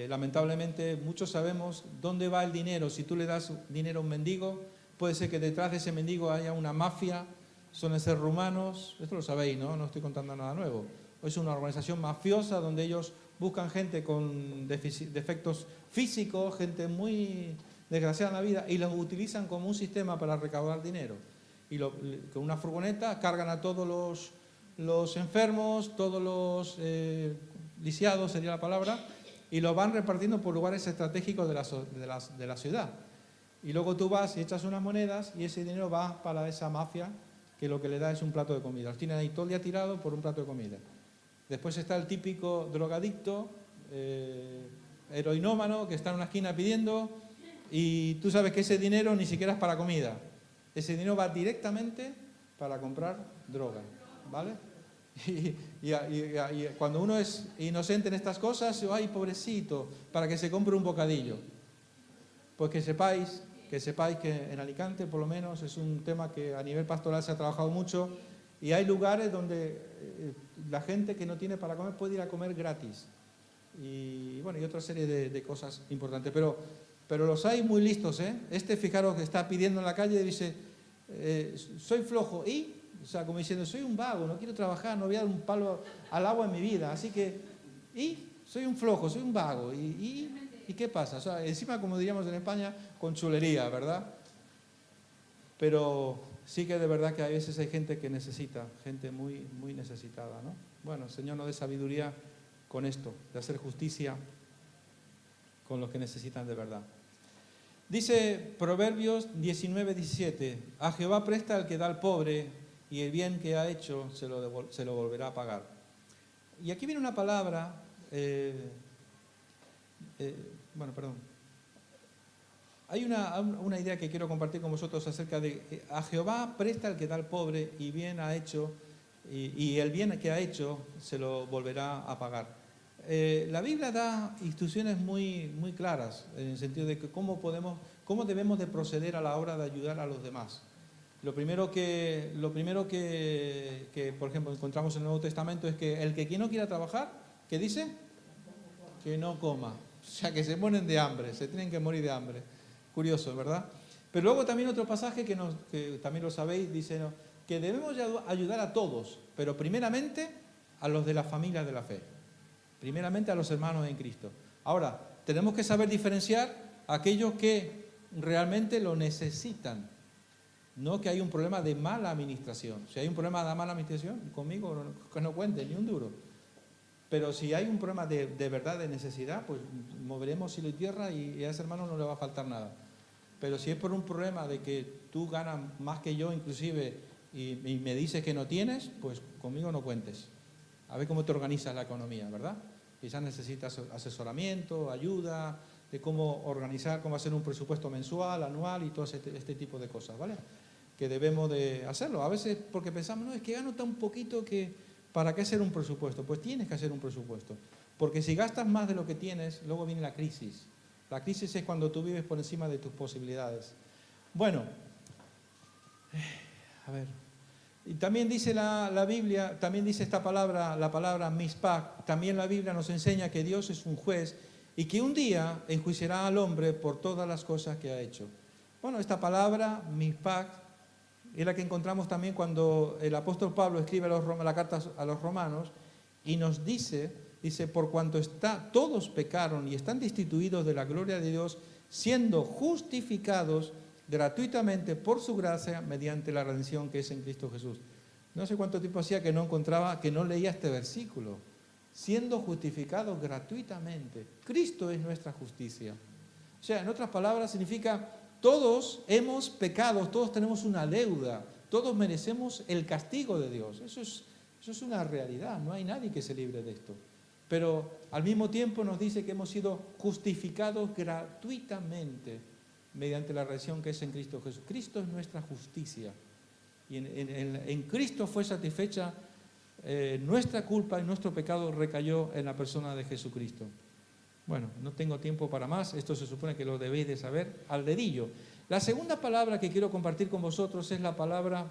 S1: Lamentablemente muchos sabemos dónde va el dinero. Si tú le das dinero a un mendigo, puede ser que detrás de ese mendigo haya una mafia, suelen ser rumanos, esto lo sabéis, ¿no? No estoy contando nada nuevo. Es una organización mafiosa donde ellos buscan gente con defectos físicos, gente muy desgraciada en la vida, y los utilizan como un sistema para recaudar dinero. Y con una furgoneta cargan a todos los enfermos, todos los lisiados sería la palabra, y los van repartiendo por lugares estratégicos de la ciudad. Y luego tú vas y echas unas monedas y ese dinero va para esa mafia que lo que le da es un plato de comida. Los tienen ahí todo el día tirado por un plato de comida. Después está el típico drogadicto, heroinómano, que está en una esquina pidiendo, y tú sabes que ese dinero ni siquiera es para comida. Ese dinero va directamente para comprar droga, ¿vale? Y cuando uno es inocente en estas cosas, ¡ay, pobrecito!, para que se compre un bocadillo. Pues que sepáis que en Alicante, por lo menos, es un tema que a nivel pastoral se ha trabajado mucho, y hay lugares donde la gente que no tiene para comer puede ir a comer gratis. Y bueno, y otra serie de cosas importantes. Pero los hay muy listos, ¿eh? Fijaros, que está pidiendo en la calle y dice, soy flojo, y... O sea, como diciendo, soy un vago, no quiero trabajar, no voy a dar un palo al agua en mi vida, así que, soy un flojo, soy un vago, ¿y qué pasa? O sea, encima, como diríamos en España, con chulería, ¿verdad? Pero sí que de verdad que a veces hay gente que necesita, gente muy, muy necesitada, ¿no? Bueno, el Señor nos dé sabiduría con esto, de hacer justicia con los que necesitan de verdad. Dice Proverbios 19:17, a Jehová presta el que da al pobre, y el bien que ha hecho se lo volverá a pagar. Y aquí viene una palabra, hay una idea que quiero compartir con vosotros acerca de a Jehová presta el que da al pobre, y bien ha hecho, y el bien que ha hecho se lo volverá a pagar. La Biblia da instrucciones muy, muy claras, en el sentido de que cómo debemos de proceder a la hora de ayudar a los demás. Lo primero que, por ejemplo, encontramos en el Nuevo Testamento es que el que no quiera trabajar, ¿qué dice? Que no coma. O sea, que se mueren de hambre, se tienen que morir de hambre. Curioso, ¿verdad? Pero luego también otro pasaje que también lo sabéis, dice, ¿no?, que debemos ayudar a todos, pero primeramente a los de la familia de la fe. Primeramente a los hermanos en Cristo. Ahora, tenemos que saber diferenciar a aquellos que realmente lo necesitan. No que hay un problema de mala administración. Si hay un problema de mala administración, conmigo que no cuente ni un duro. Pero si hay un problema de verdad, de necesidad, pues moveremos cielo y tierra y a ese hermano no le va a faltar nada. Pero si es por un problema de que tú ganas más que yo inclusive y me dices que no tienes, pues conmigo no cuentes. A ver cómo te organizas la economía, ¿verdad? Quizás necesitas asesoramiento, ayuda, de cómo organizar, cómo hacer un presupuesto mensual, anual y todo este tipo de cosas, ¿vale? Que debemos de hacerlo. A veces porque pensamos, no, es que gano tan poquito que ¿para qué hacer un presupuesto? Pues tienes que hacer un presupuesto. Porque si gastas más de lo que tienes, luego viene la crisis. La crisis es cuando tú vives por encima de tus posibilidades. Bueno, a ver. Y también dice la Biblia, también dice esta palabra, la palabra mishpat. También la Biblia nos enseña que Dios es un juez y que un día enjuiciará al hombre por todas las cosas que ha hecho. Bueno, esta palabra mishpat es la que encontramos también cuando el apóstol Pablo escribe la carta a los romanos y nos dice, por cuanto todos pecaron y están destituidos de la gloria de Dios, siendo justificados gratuitamente por su gracia mediante la redención que es en Cristo Jesús. No sé cuánto tiempo hacía que no leía este versículo. Siendo justificados gratuitamente. Cristo es nuestra justicia. O sea, en otras palabras, significa todos hemos pecado, todos tenemos una deuda, todos merecemos el castigo de Dios. Eso es una realidad, no hay nadie que se libre de esto. Pero al mismo tiempo nos dice que hemos sido justificados gratuitamente mediante la redención que es en Cristo Jesús. Cristo es nuestra justicia. Y en Cristo fue satisfecha nuestra culpa y nuestro pecado recayó en la persona de Jesucristo. Bueno, no tengo tiempo para más, esto se supone que lo debéis de saber al dedillo. La segunda palabra que quiero compartir con vosotros es la palabra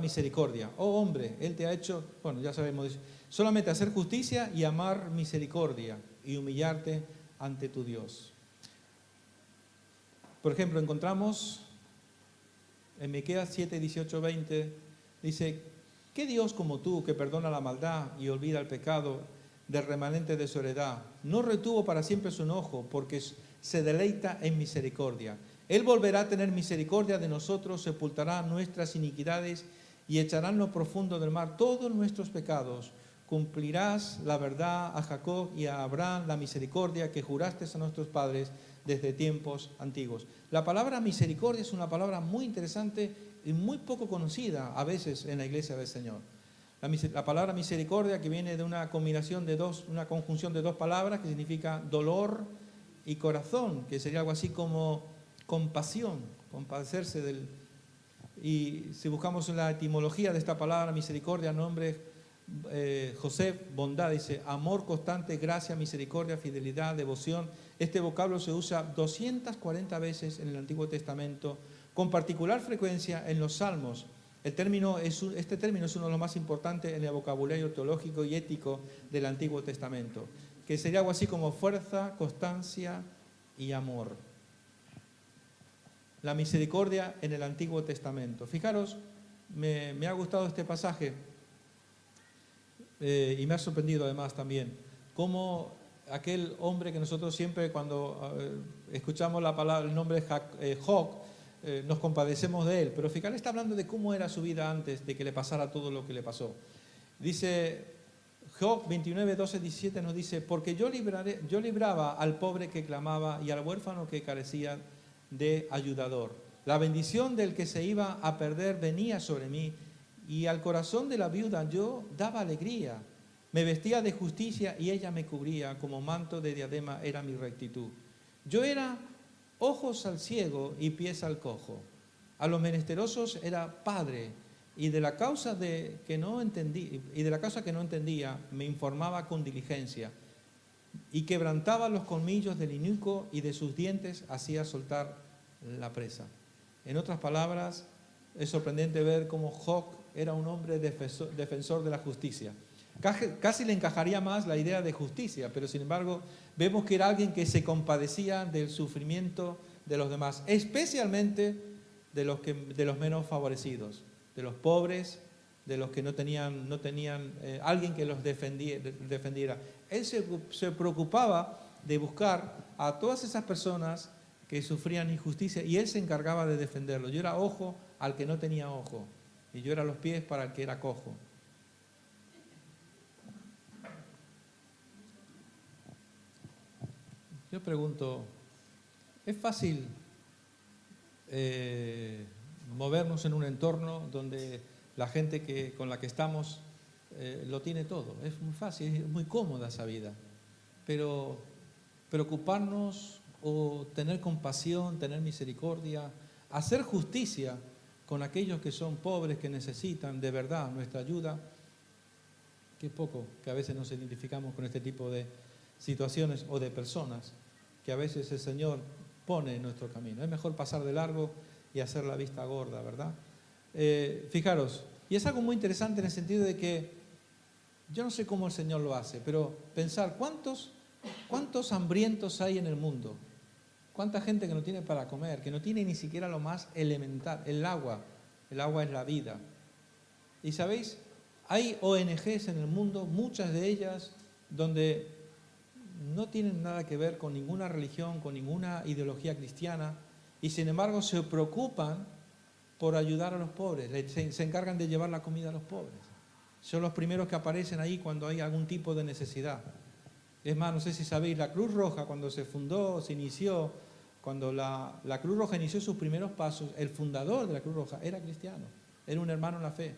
S1: misericordia. Oh hombre, Él te ha hecho, bueno, ya sabemos, solamente hacer justicia y amar misericordia y humillarte ante tu Dios. Por ejemplo, encontramos en Miqueas 7, 18, 20, dice: ¿qué Dios como tú, que perdona la maldad y olvida el pecado del remanente de su heredad, no retuvo para siempre su enojo, porque se deleita en misericordia? Él volverá a tener misericordia de nosotros, sepultará nuestras iniquidades y echará en lo profundo del mar todos nuestros pecados. Cumplirás la verdad a Jacob y a Abraham, la misericordia que juraste a nuestros padres desde tiempos antiguos. La palabra misericordia es una palabra muy interesante y muy poco conocida a veces en la iglesia del Señor. La palabra misericordia, que viene de una conjunción de dos palabras que significa dolor y corazón, que sería algo así como compasión, compadecerse del. Y si buscamos la etimología de esta palabra misericordia, nombre José, bondad, dice amor constante, gracia, misericordia, fidelidad, devoción. Este vocablo se usa 240 veces en el Antiguo Testamento, con particular frecuencia en los Salmos. Este término es uno de los más importantes en el vocabulario teológico y ético del Antiguo Testamento, que sería algo así como fuerza, constancia y amor. La misericordia en el Antiguo Testamento. Fijaros, me ha gustado este pasaje y me ha sorprendido además también cómo aquel hombre que nosotros siempre cuando escuchamos la palabra, el nombre Job, nos compadecemos de él, pero fijaros, está hablando de cómo era su vida antes de que le pasara todo lo que le pasó. Dice Job 29, 12, 17 nos dice: porque yo libraba al pobre que clamaba y al huérfano que carecía de ayudador. La bendición del que se iba a perder venía sobre mí, y al corazón de la viuda yo daba alegría. Me vestía de justicia y ella me cubría, como manto de diadema era mi rectitud. Yo era ojos al ciego y pies al cojo. A los menesterosos era padre, y de la causa que no entendía me informaba con diligencia, y quebrantaba los colmillos del inicuo, y de sus dientes hacía soltar la presa. En otras palabras, es sorprendente ver cómo Job era un hombre defensor de la justicia. Casi le encajaría más la idea de justicia, pero sin embargo vemos que era alguien que se compadecía del sufrimiento de los demás, especialmente de los menos favorecidos, de los pobres, de los que no tenían alguien que los defendiera. Él se preocupaba de buscar a todas esas personas que sufrían injusticia y él se encargaba de defenderlos. Yo era ojo al que no tenía ojo y yo era los pies para el que era cojo. Yo pregunto, ¿es fácil movernos en un entorno donde la gente con la que estamos lo tiene todo? Es muy fácil, es muy cómoda esa vida, pero preocuparnos o tener compasión, tener misericordia, hacer justicia con aquellos que son pobres, que necesitan de verdad nuestra ayuda, qué poco que a veces nos identificamos con este tipo de situaciones o de personas que a veces el Señor pone en nuestro camino. Es mejor pasar de largo y hacer la vista gorda, ¿verdad? Fijaros, y es algo muy interesante en el sentido de que yo no sé cómo el Señor lo hace, pero pensar cuántos hambrientos hay en el mundo, cuánta gente que no tiene para comer, que no tiene ni siquiera lo más elemental, el agua es la vida. Y sabéis, hay ONGs en el mundo, muchas de ellas, donde no tienen nada que ver con ninguna religión, con ninguna ideología cristiana, y sin embargo se preocupan por ayudar a los pobres, se encargan de llevar la comida a los pobres. Son los primeros que aparecen ahí cuando hay algún tipo de necesidad. Es más, no sé si sabéis, la Cruz Roja cuando se fundó, se inició, cuando la Cruz Roja inició sus primeros pasos, el fundador de la Cruz Roja era cristiano, era un hermano en la fe,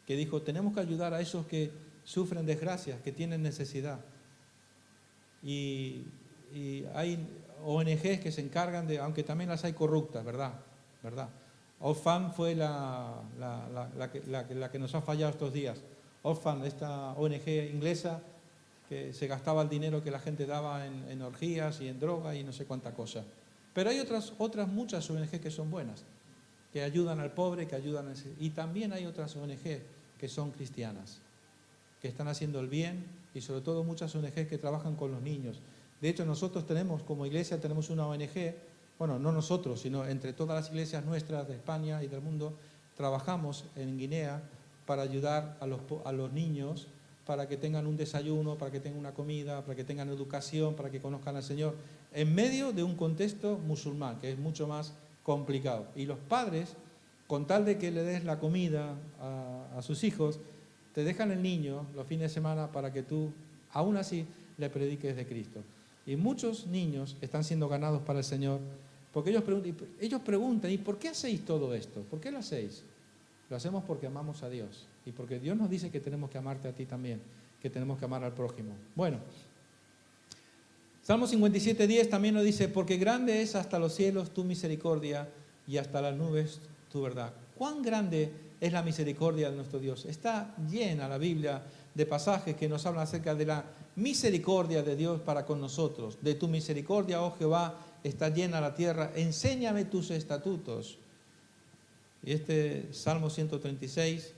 S1: que dijo, tenemos que ayudar a esos que sufren desgracias, que tienen necesidad. Y hay ONGs que se encargan de, aunque también las hay corruptas, ¿verdad? Oxfam fue la que nos ha fallado estos días. Oxfam, esta ONG inglesa que se gastaba el dinero que la gente daba en orgías y en droga y no sé cuánta cosa. Pero hay otras muchas ONG que son buenas, que ayudan al pobre, que ayudan a... Y también hay otras ONG que son cristianas, que están haciendo el bien, y sobre todo muchas ONG que trabajan con los niños. De hecho, nosotros tenemos, como iglesia, tenemos una ONG, bueno, no nosotros, sino entre todas las iglesias nuestras de España y del mundo, trabajamos en Guinea para ayudar a los niños, para que tengan un desayuno, para que tengan una comida, para que tengan educación, para que conozcan al Señor, en medio de un contexto musulmán, que es mucho más complicado. Y los padres, con tal de que le des la comida a sus hijos, te dejan el niño los fines de semana para que tú, aún así, le prediques de Cristo. Y muchos niños están siendo ganados para el Señor, porque ellos preguntan, ¿y por qué hacéis todo esto? ¿Por qué lo hacéis? Lo hacemos porque amamos a Dios y porque Dios nos dice que tenemos que amarte a ti también, que tenemos que amar al prójimo. Bueno, Salmo 57:10 también nos dice, porque grande es hasta los cielos tu misericordia y hasta las nubes tu verdad. ¿Cuán grande es la misericordia de nuestro Dios? Está llena la Biblia de pasajes que nos hablan acerca de la misericordia de Dios para con nosotros. De tu misericordia, oh Jehová, está llena la tierra. Enséñame tus estatutos. Y este Salmo 136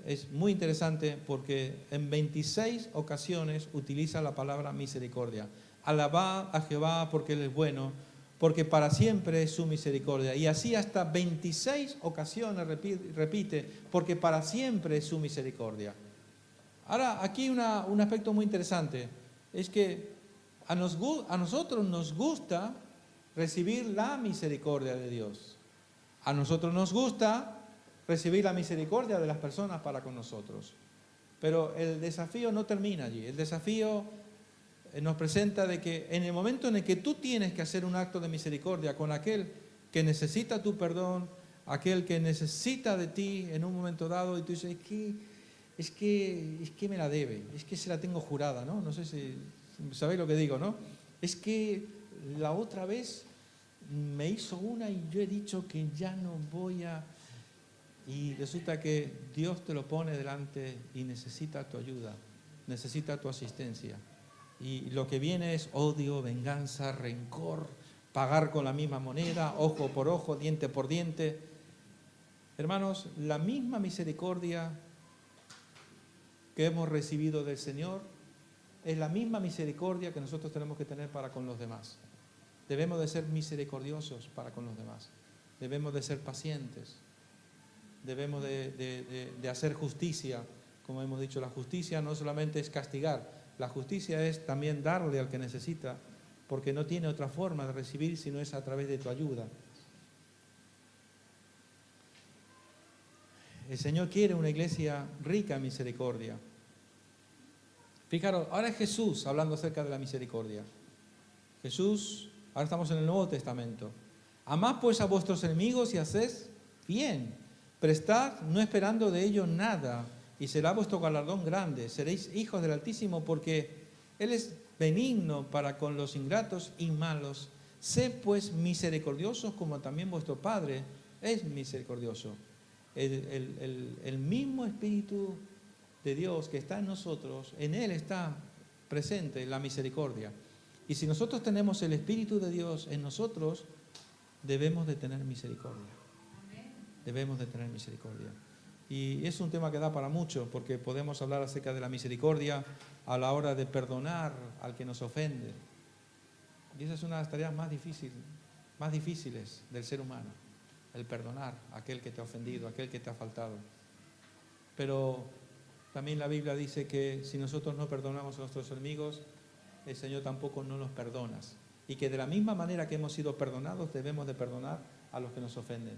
S1: es muy interesante porque en 26 ocasiones utiliza la palabra misericordia. Alabad a Jehová porque Él es bueno, porque para siempre es su misericordia. Y así hasta 26 ocasiones repite, porque para siempre es su misericordia. Ahora, aquí un aspecto muy interesante, es que a nosotros nos gusta recibir la misericordia de Dios. A nosotros nos gusta recibir la misericordia de las personas para con nosotros. Pero el desafío no termina allí. El desafío nos presenta de que en el momento en el que tú tienes que hacer un acto de misericordia con aquel que necesita tu perdón, aquel que necesita de ti en un momento dado, y tú dices, es que me la debe, es que se la tengo jurada, ¿no? No sé si sabéis lo que digo, ¿no? Es que la otra vez me hizo una y yo he dicho que ya no voy a... Y resulta que Dios te lo pone delante y necesita tu ayuda, necesita tu asistencia. Y lo que viene es odio, venganza, rencor, pagar con la misma moneda, ojo por ojo, diente por diente. Hermanos, la misma misericordia que hemos recibido del Señor es la misma misericordia que nosotros tenemos que tener para con los demás. Debemos de ser misericordiosos para con los demás. Debemos de ser pacientes. Debemos de hacer justicia. Como hemos dicho, la justicia no solamente es castigar. La justicia es también darle al que necesita, porque no tiene otra forma de recibir sino es a través de tu ayuda. El Señor quiere una iglesia rica en misericordia. Fijaros, ahora es Jesús hablando acerca de la misericordia. Jesús, ahora estamos en el Nuevo Testamento. Amad pues a vuestros enemigos y haced bien. Prestad no esperando de ellos nada, y será vuestro galardón grande. Seréis hijos del Altísimo, porque Él es benigno para con los ingratos y malos. Sed pues misericordiosos como también vuestro Padre es misericordioso. El mismo Espíritu de Dios que está en nosotros, en Él está presente la misericordia. Y si nosotros tenemos el Espíritu de Dios en nosotros, debemos de tener misericordia. Debemos de tener misericordia. Y es un tema que da para mucho, porque podemos hablar acerca de la misericordia a la hora de perdonar al que nos ofende. Y esa es una de las tareas más difíciles del ser humano, el perdonar a aquel que te ha ofendido, a aquel que te ha faltado. Pero también la Biblia dice que si nosotros no perdonamos a nuestros enemigos, el Señor tampoco no nos perdona. Y que de la misma manera que hemos sido perdonados, debemos de perdonar a los que nos ofenden.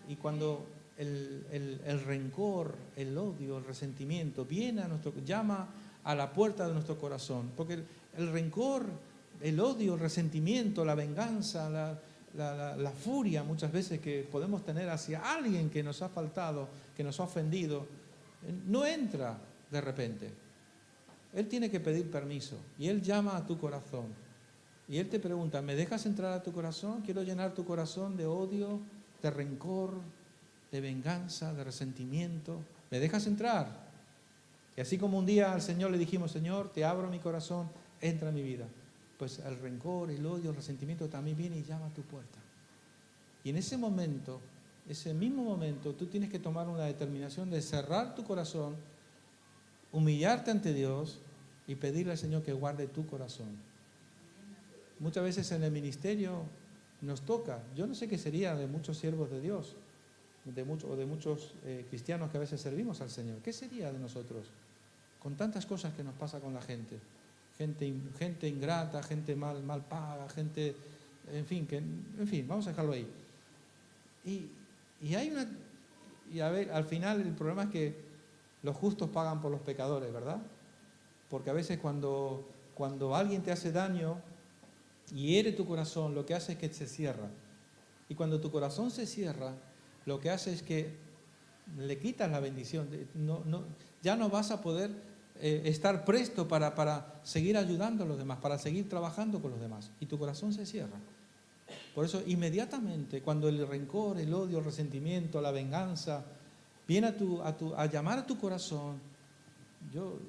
S1: Y cuando el rencor, el odio, el resentimiento viene llama a la puerta de nuestro corazón, porque El rencor, el odio, el resentimiento, la venganza, la furia muchas veces que podemos tener hacia alguien que nos ha faltado, que nos ha ofendido, no entra de repente. Él tiene que pedir permiso y Él llama a tu corazón. Y Él te pregunta, ¿me dejas entrar a tu corazón? Quiero llenar tu corazón de odio, de rencor, de venganza, de resentimiento. ¿Me dejas entrar? Y así como un día al Señor le dijimos, Señor, te abro mi corazón, entra en mi vida. Pues el rencor, el odio, el resentimiento también viene y llama a tu puerta. Y en ese momento, ese mismo momento, tú tienes que tomar una determinación de cerrar tu corazón, humillarte ante Dios y pedirle al Señor que guarde tu corazón. Muchas veces en el ministerio nos toca, yo no sé qué sería de muchos siervos de Dios, o de muchos cristianos que a veces servimos al Señor. ¿Qué sería de nosotros con tantas cosas que nos pasa con la gente? Gente ingrata, gente mal paga, gente, en fin, vamos a dejarlo ahí. Y a ver, al final el problema es que los justos pagan por los pecadores, ¿verdad? Porque a veces cuando alguien te hace daño y hiere tu corazón, lo que hace es que se cierra. Y cuando tu corazón se cierra, lo que hace es que le quitas la bendición. Ya no vas a poder estar presto para seguir ayudando a los demás, para seguir trabajando con los demás. Y tu corazón se cierra. Por eso, inmediatamente, cuando el rencor, el odio, el resentimiento, la venganza, viene a llamar a tu corazón, yo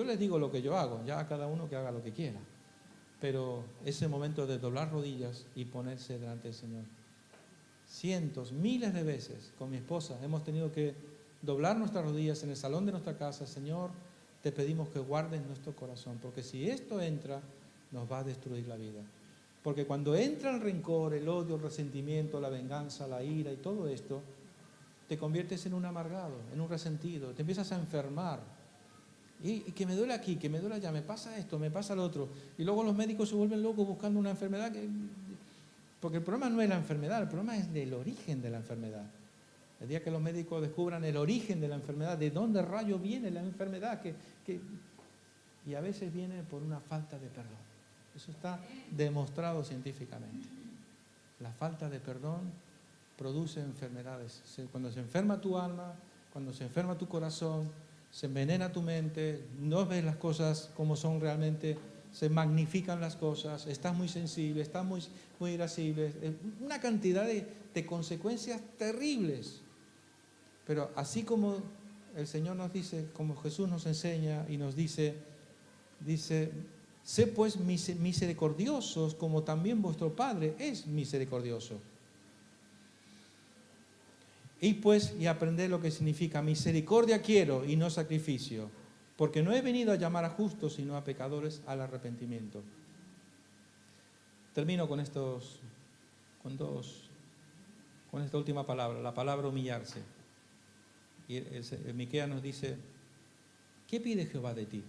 S1: les digo lo que yo hago, ya a cada uno que haga lo que quiera. Pero ese momento de doblar rodillas y ponerse delante del Señor. Cientos, miles de veces con mi esposa hemos tenido que doblar nuestras rodillas en el salón de nuestra casa. Señor, te pedimos que guardes nuestro corazón, porque si esto entra, nos va a destruir la vida. Porque cuando entra el rencor, el odio, el resentimiento, la venganza, la ira y todo esto, te conviertes en un amargado, en un resentido, te empiezas a enfermar. Y que me duele aquí, que me duele allá, me pasa esto, me pasa lo otro. Y luego los médicos se vuelven locos buscando una enfermedad porque el problema no es la enfermedad, el problema es del origen de la enfermedad. El día que los médicos descubran el origen de la enfermedad, de dónde rayo viene la enfermedad, y a veces viene por una falta de perdón. Eso está demostrado científicamente. La falta de perdón produce enfermedades. Cuando se enferma tu alma, cuando se enferma tu corazón, se envenena tu mente, no ves las cosas como son realmente, se magnifican las cosas, estás muy sensible, estás muy irascible, una cantidad de consecuencias terribles. Pero así como el Señor nos dice, como Jesús nos enseña y nos dice, sé pues misericordiosos como también vuestro Padre es misericordioso. Y aprended lo que significa misericordia quiero y no sacrificio, porque no he venido a llamar a justos sino a pecadores al arrepentimiento. Termino con esta última palabra, la palabra humillarse. Y Miqueas nos dice, ¿qué pide Jehová de ti?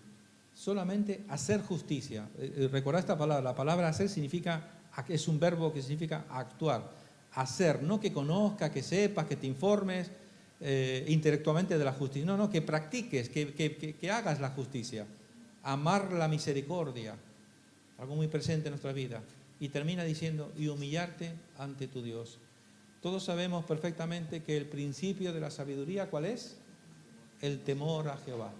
S1: Solamente hacer justicia. Recordad esta palabra, la palabra hacer es un verbo que significa actuar. Hacer, no que conozcas, que sepas, que te informes intelectualmente de la justicia. No, que practiques, que hagas la justicia. Amar la misericordia, algo muy presente en nuestra vida. Y termina diciendo, y humillarte ante tu Dios. Todos sabemos perfectamente que el principio de la sabiduría, ¿cuál es? El temor a Jehová.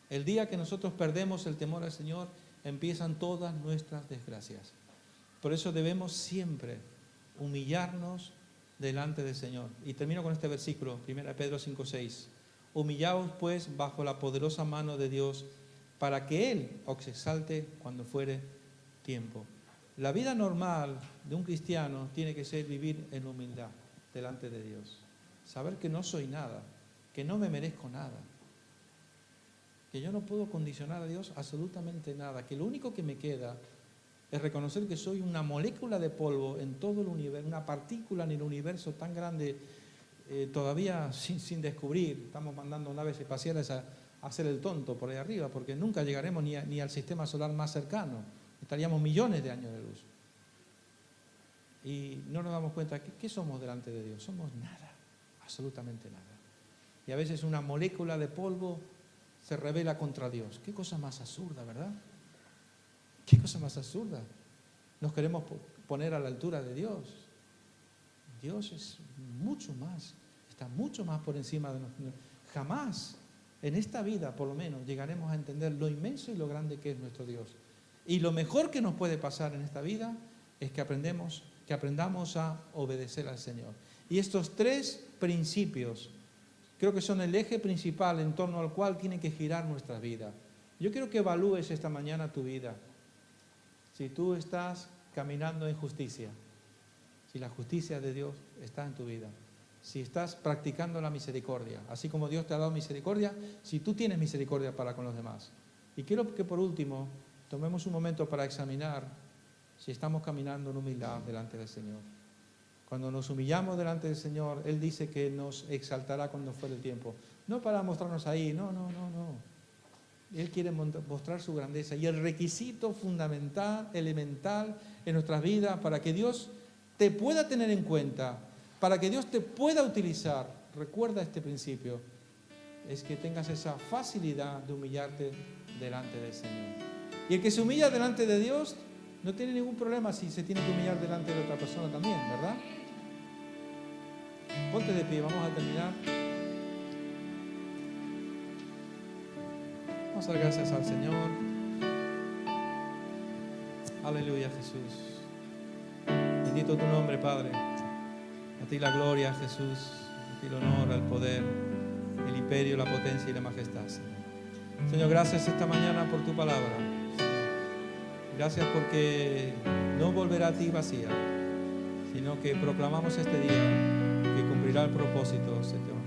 S1: El día que nosotros perdemos el temor al Señor, empiezan todas nuestras desgracias. Por eso debemos siempre humillarnos delante del Señor. Y termino con este versículo, 1 Pedro 5:6. Humillaos pues bajo la poderosa mano de Dios, para que Él os exalte cuando fuere tiempo. La vida normal de un cristiano tiene que ser vivir en humildad delante de Dios. Saber que no soy nada, que no me merezco nada, que yo no puedo condicionar a Dios absolutamente nada, que lo único que me queda es reconocer que soy una molécula de polvo en todo el universo, una partícula en el universo tan grande, todavía sin descubrir. Estamos mandando naves espaciales a hacer el tonto por ahí arriba, porque nunca llegaremos ni al sistema solar más cercano. Estaríamos millones de años de luz. Y no nos damos cuenta, ¿qué somos delante de Dios? Somos nada, absolutamente nada. Y a veces una molécula de polvo se rebela contra Dios. Qué cosa más absurda, ¿verdad? ¿Qué cosa más absurda? Nos queremos poner a la altura de Dios. Dios es mucho más, está mucho más por encima de nosotros. Jamás en esta vida, por lo menos, llegaremos a entender lo inmenso y lo grande que es nuestro Dios. Y lo mejor que nos puede pasar en esta vida es que aprendamos a obedecer al Señor. Y estos tres principios creo que son el eje principal en torno al cual tiene que girar nuestra vida. Yo quiero que evalúes esta mañana tu vida. Si tú estás caminando en justicia, si la justicia de Dios está en tu vida, si estás practicando la misericordia, así como Dios te ha dado misericordia, si tú tienes misericordia para con los demás. Y quiero que por último tomemos un momento para examinar si estamos caminando en humildad delante del Señor. Cuando nos humillamos delante del Señor, Él dice que nos exaltará cuando fuere el tiempo. No para mostrarnos ahí, no. Él quiere mostrar su grandeza. Y el requisito fundamental, elemental en nuestras vidas para que Dios te pueda tener en cuenta, para que Dios te pueda utilizar, recuerda este principio, es que tengas esa facilidad de humillarte delante del Señor. Y el que se humilla delante de Dios no tiene ningún problema si se tiene que humillar delante de otra persona también, ¿verdad? Ponte de pie, vamos a terminar. Vamos a dar gracias al Señor. Aleluya, Jesús. Bendito tu nombre, Padre. A ti la gloria, Jesús. A ti el honor, el poder, el imperio, la potencia y la majestad, Señor. Señor, gracias esta mañana por tu palabra. Gracias porque no volverá a ti vacía, sino que proclamamos este día que cumplirá el propósito, Señor,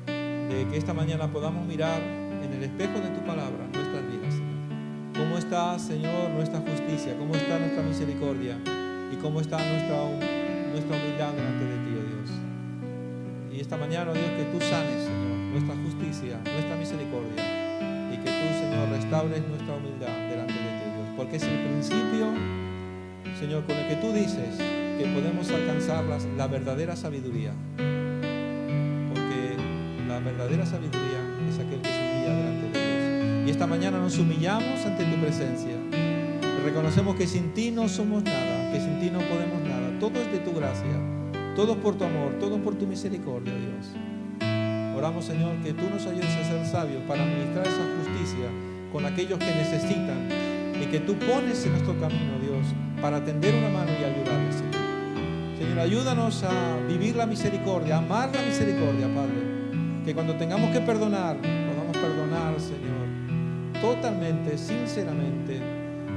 S1: de que esta mañana podamos mirar en el espejo de tu palabra nuestras vidas, Señor. ¿Cómo está, Señor, nuestra justicia? ¿Cómo está nuestra misericordia? ¿Y cómo está nuestra humildad delante de ti, oh Dios? Y esta mañana, oh Dios, que tú sanes, Señor, nuestra justicia, nuestra misericordia, y que tú, Señor, restaures nuestra humildad delante de ti, Dios. Porque es el principio, Señor, con el que tú dices que podemos alcanzar la verdadera sabiduría. Porque la verdadera sabiduría es aquel que se humilla delante de Dios. Y esta mañana nos humillamos ante tu presencia. Reconocemos que sin ti no somos nada, que sin ti no podemos nada. Todo es de tu gracia, todo por tu amor, todo por tu misericordia, Dios. Oramos, Señor, que tú nos ayudes a ser sabios para administrar esa justicia con aquellos que necesitan y que tú pones en nuestro camino, Dios, para tender una mano y ayudarles, Señor. Señor, ayúdanos a vivir la misericordia, a amar la misericordia, Padre. Que cuando tengamos que perdonar, podamos perdonar, Señor, totalmente, sinceramente,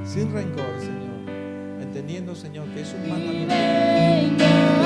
S1: sin rencor, Señor. Entendiendo, Señor, que es un mandamiento.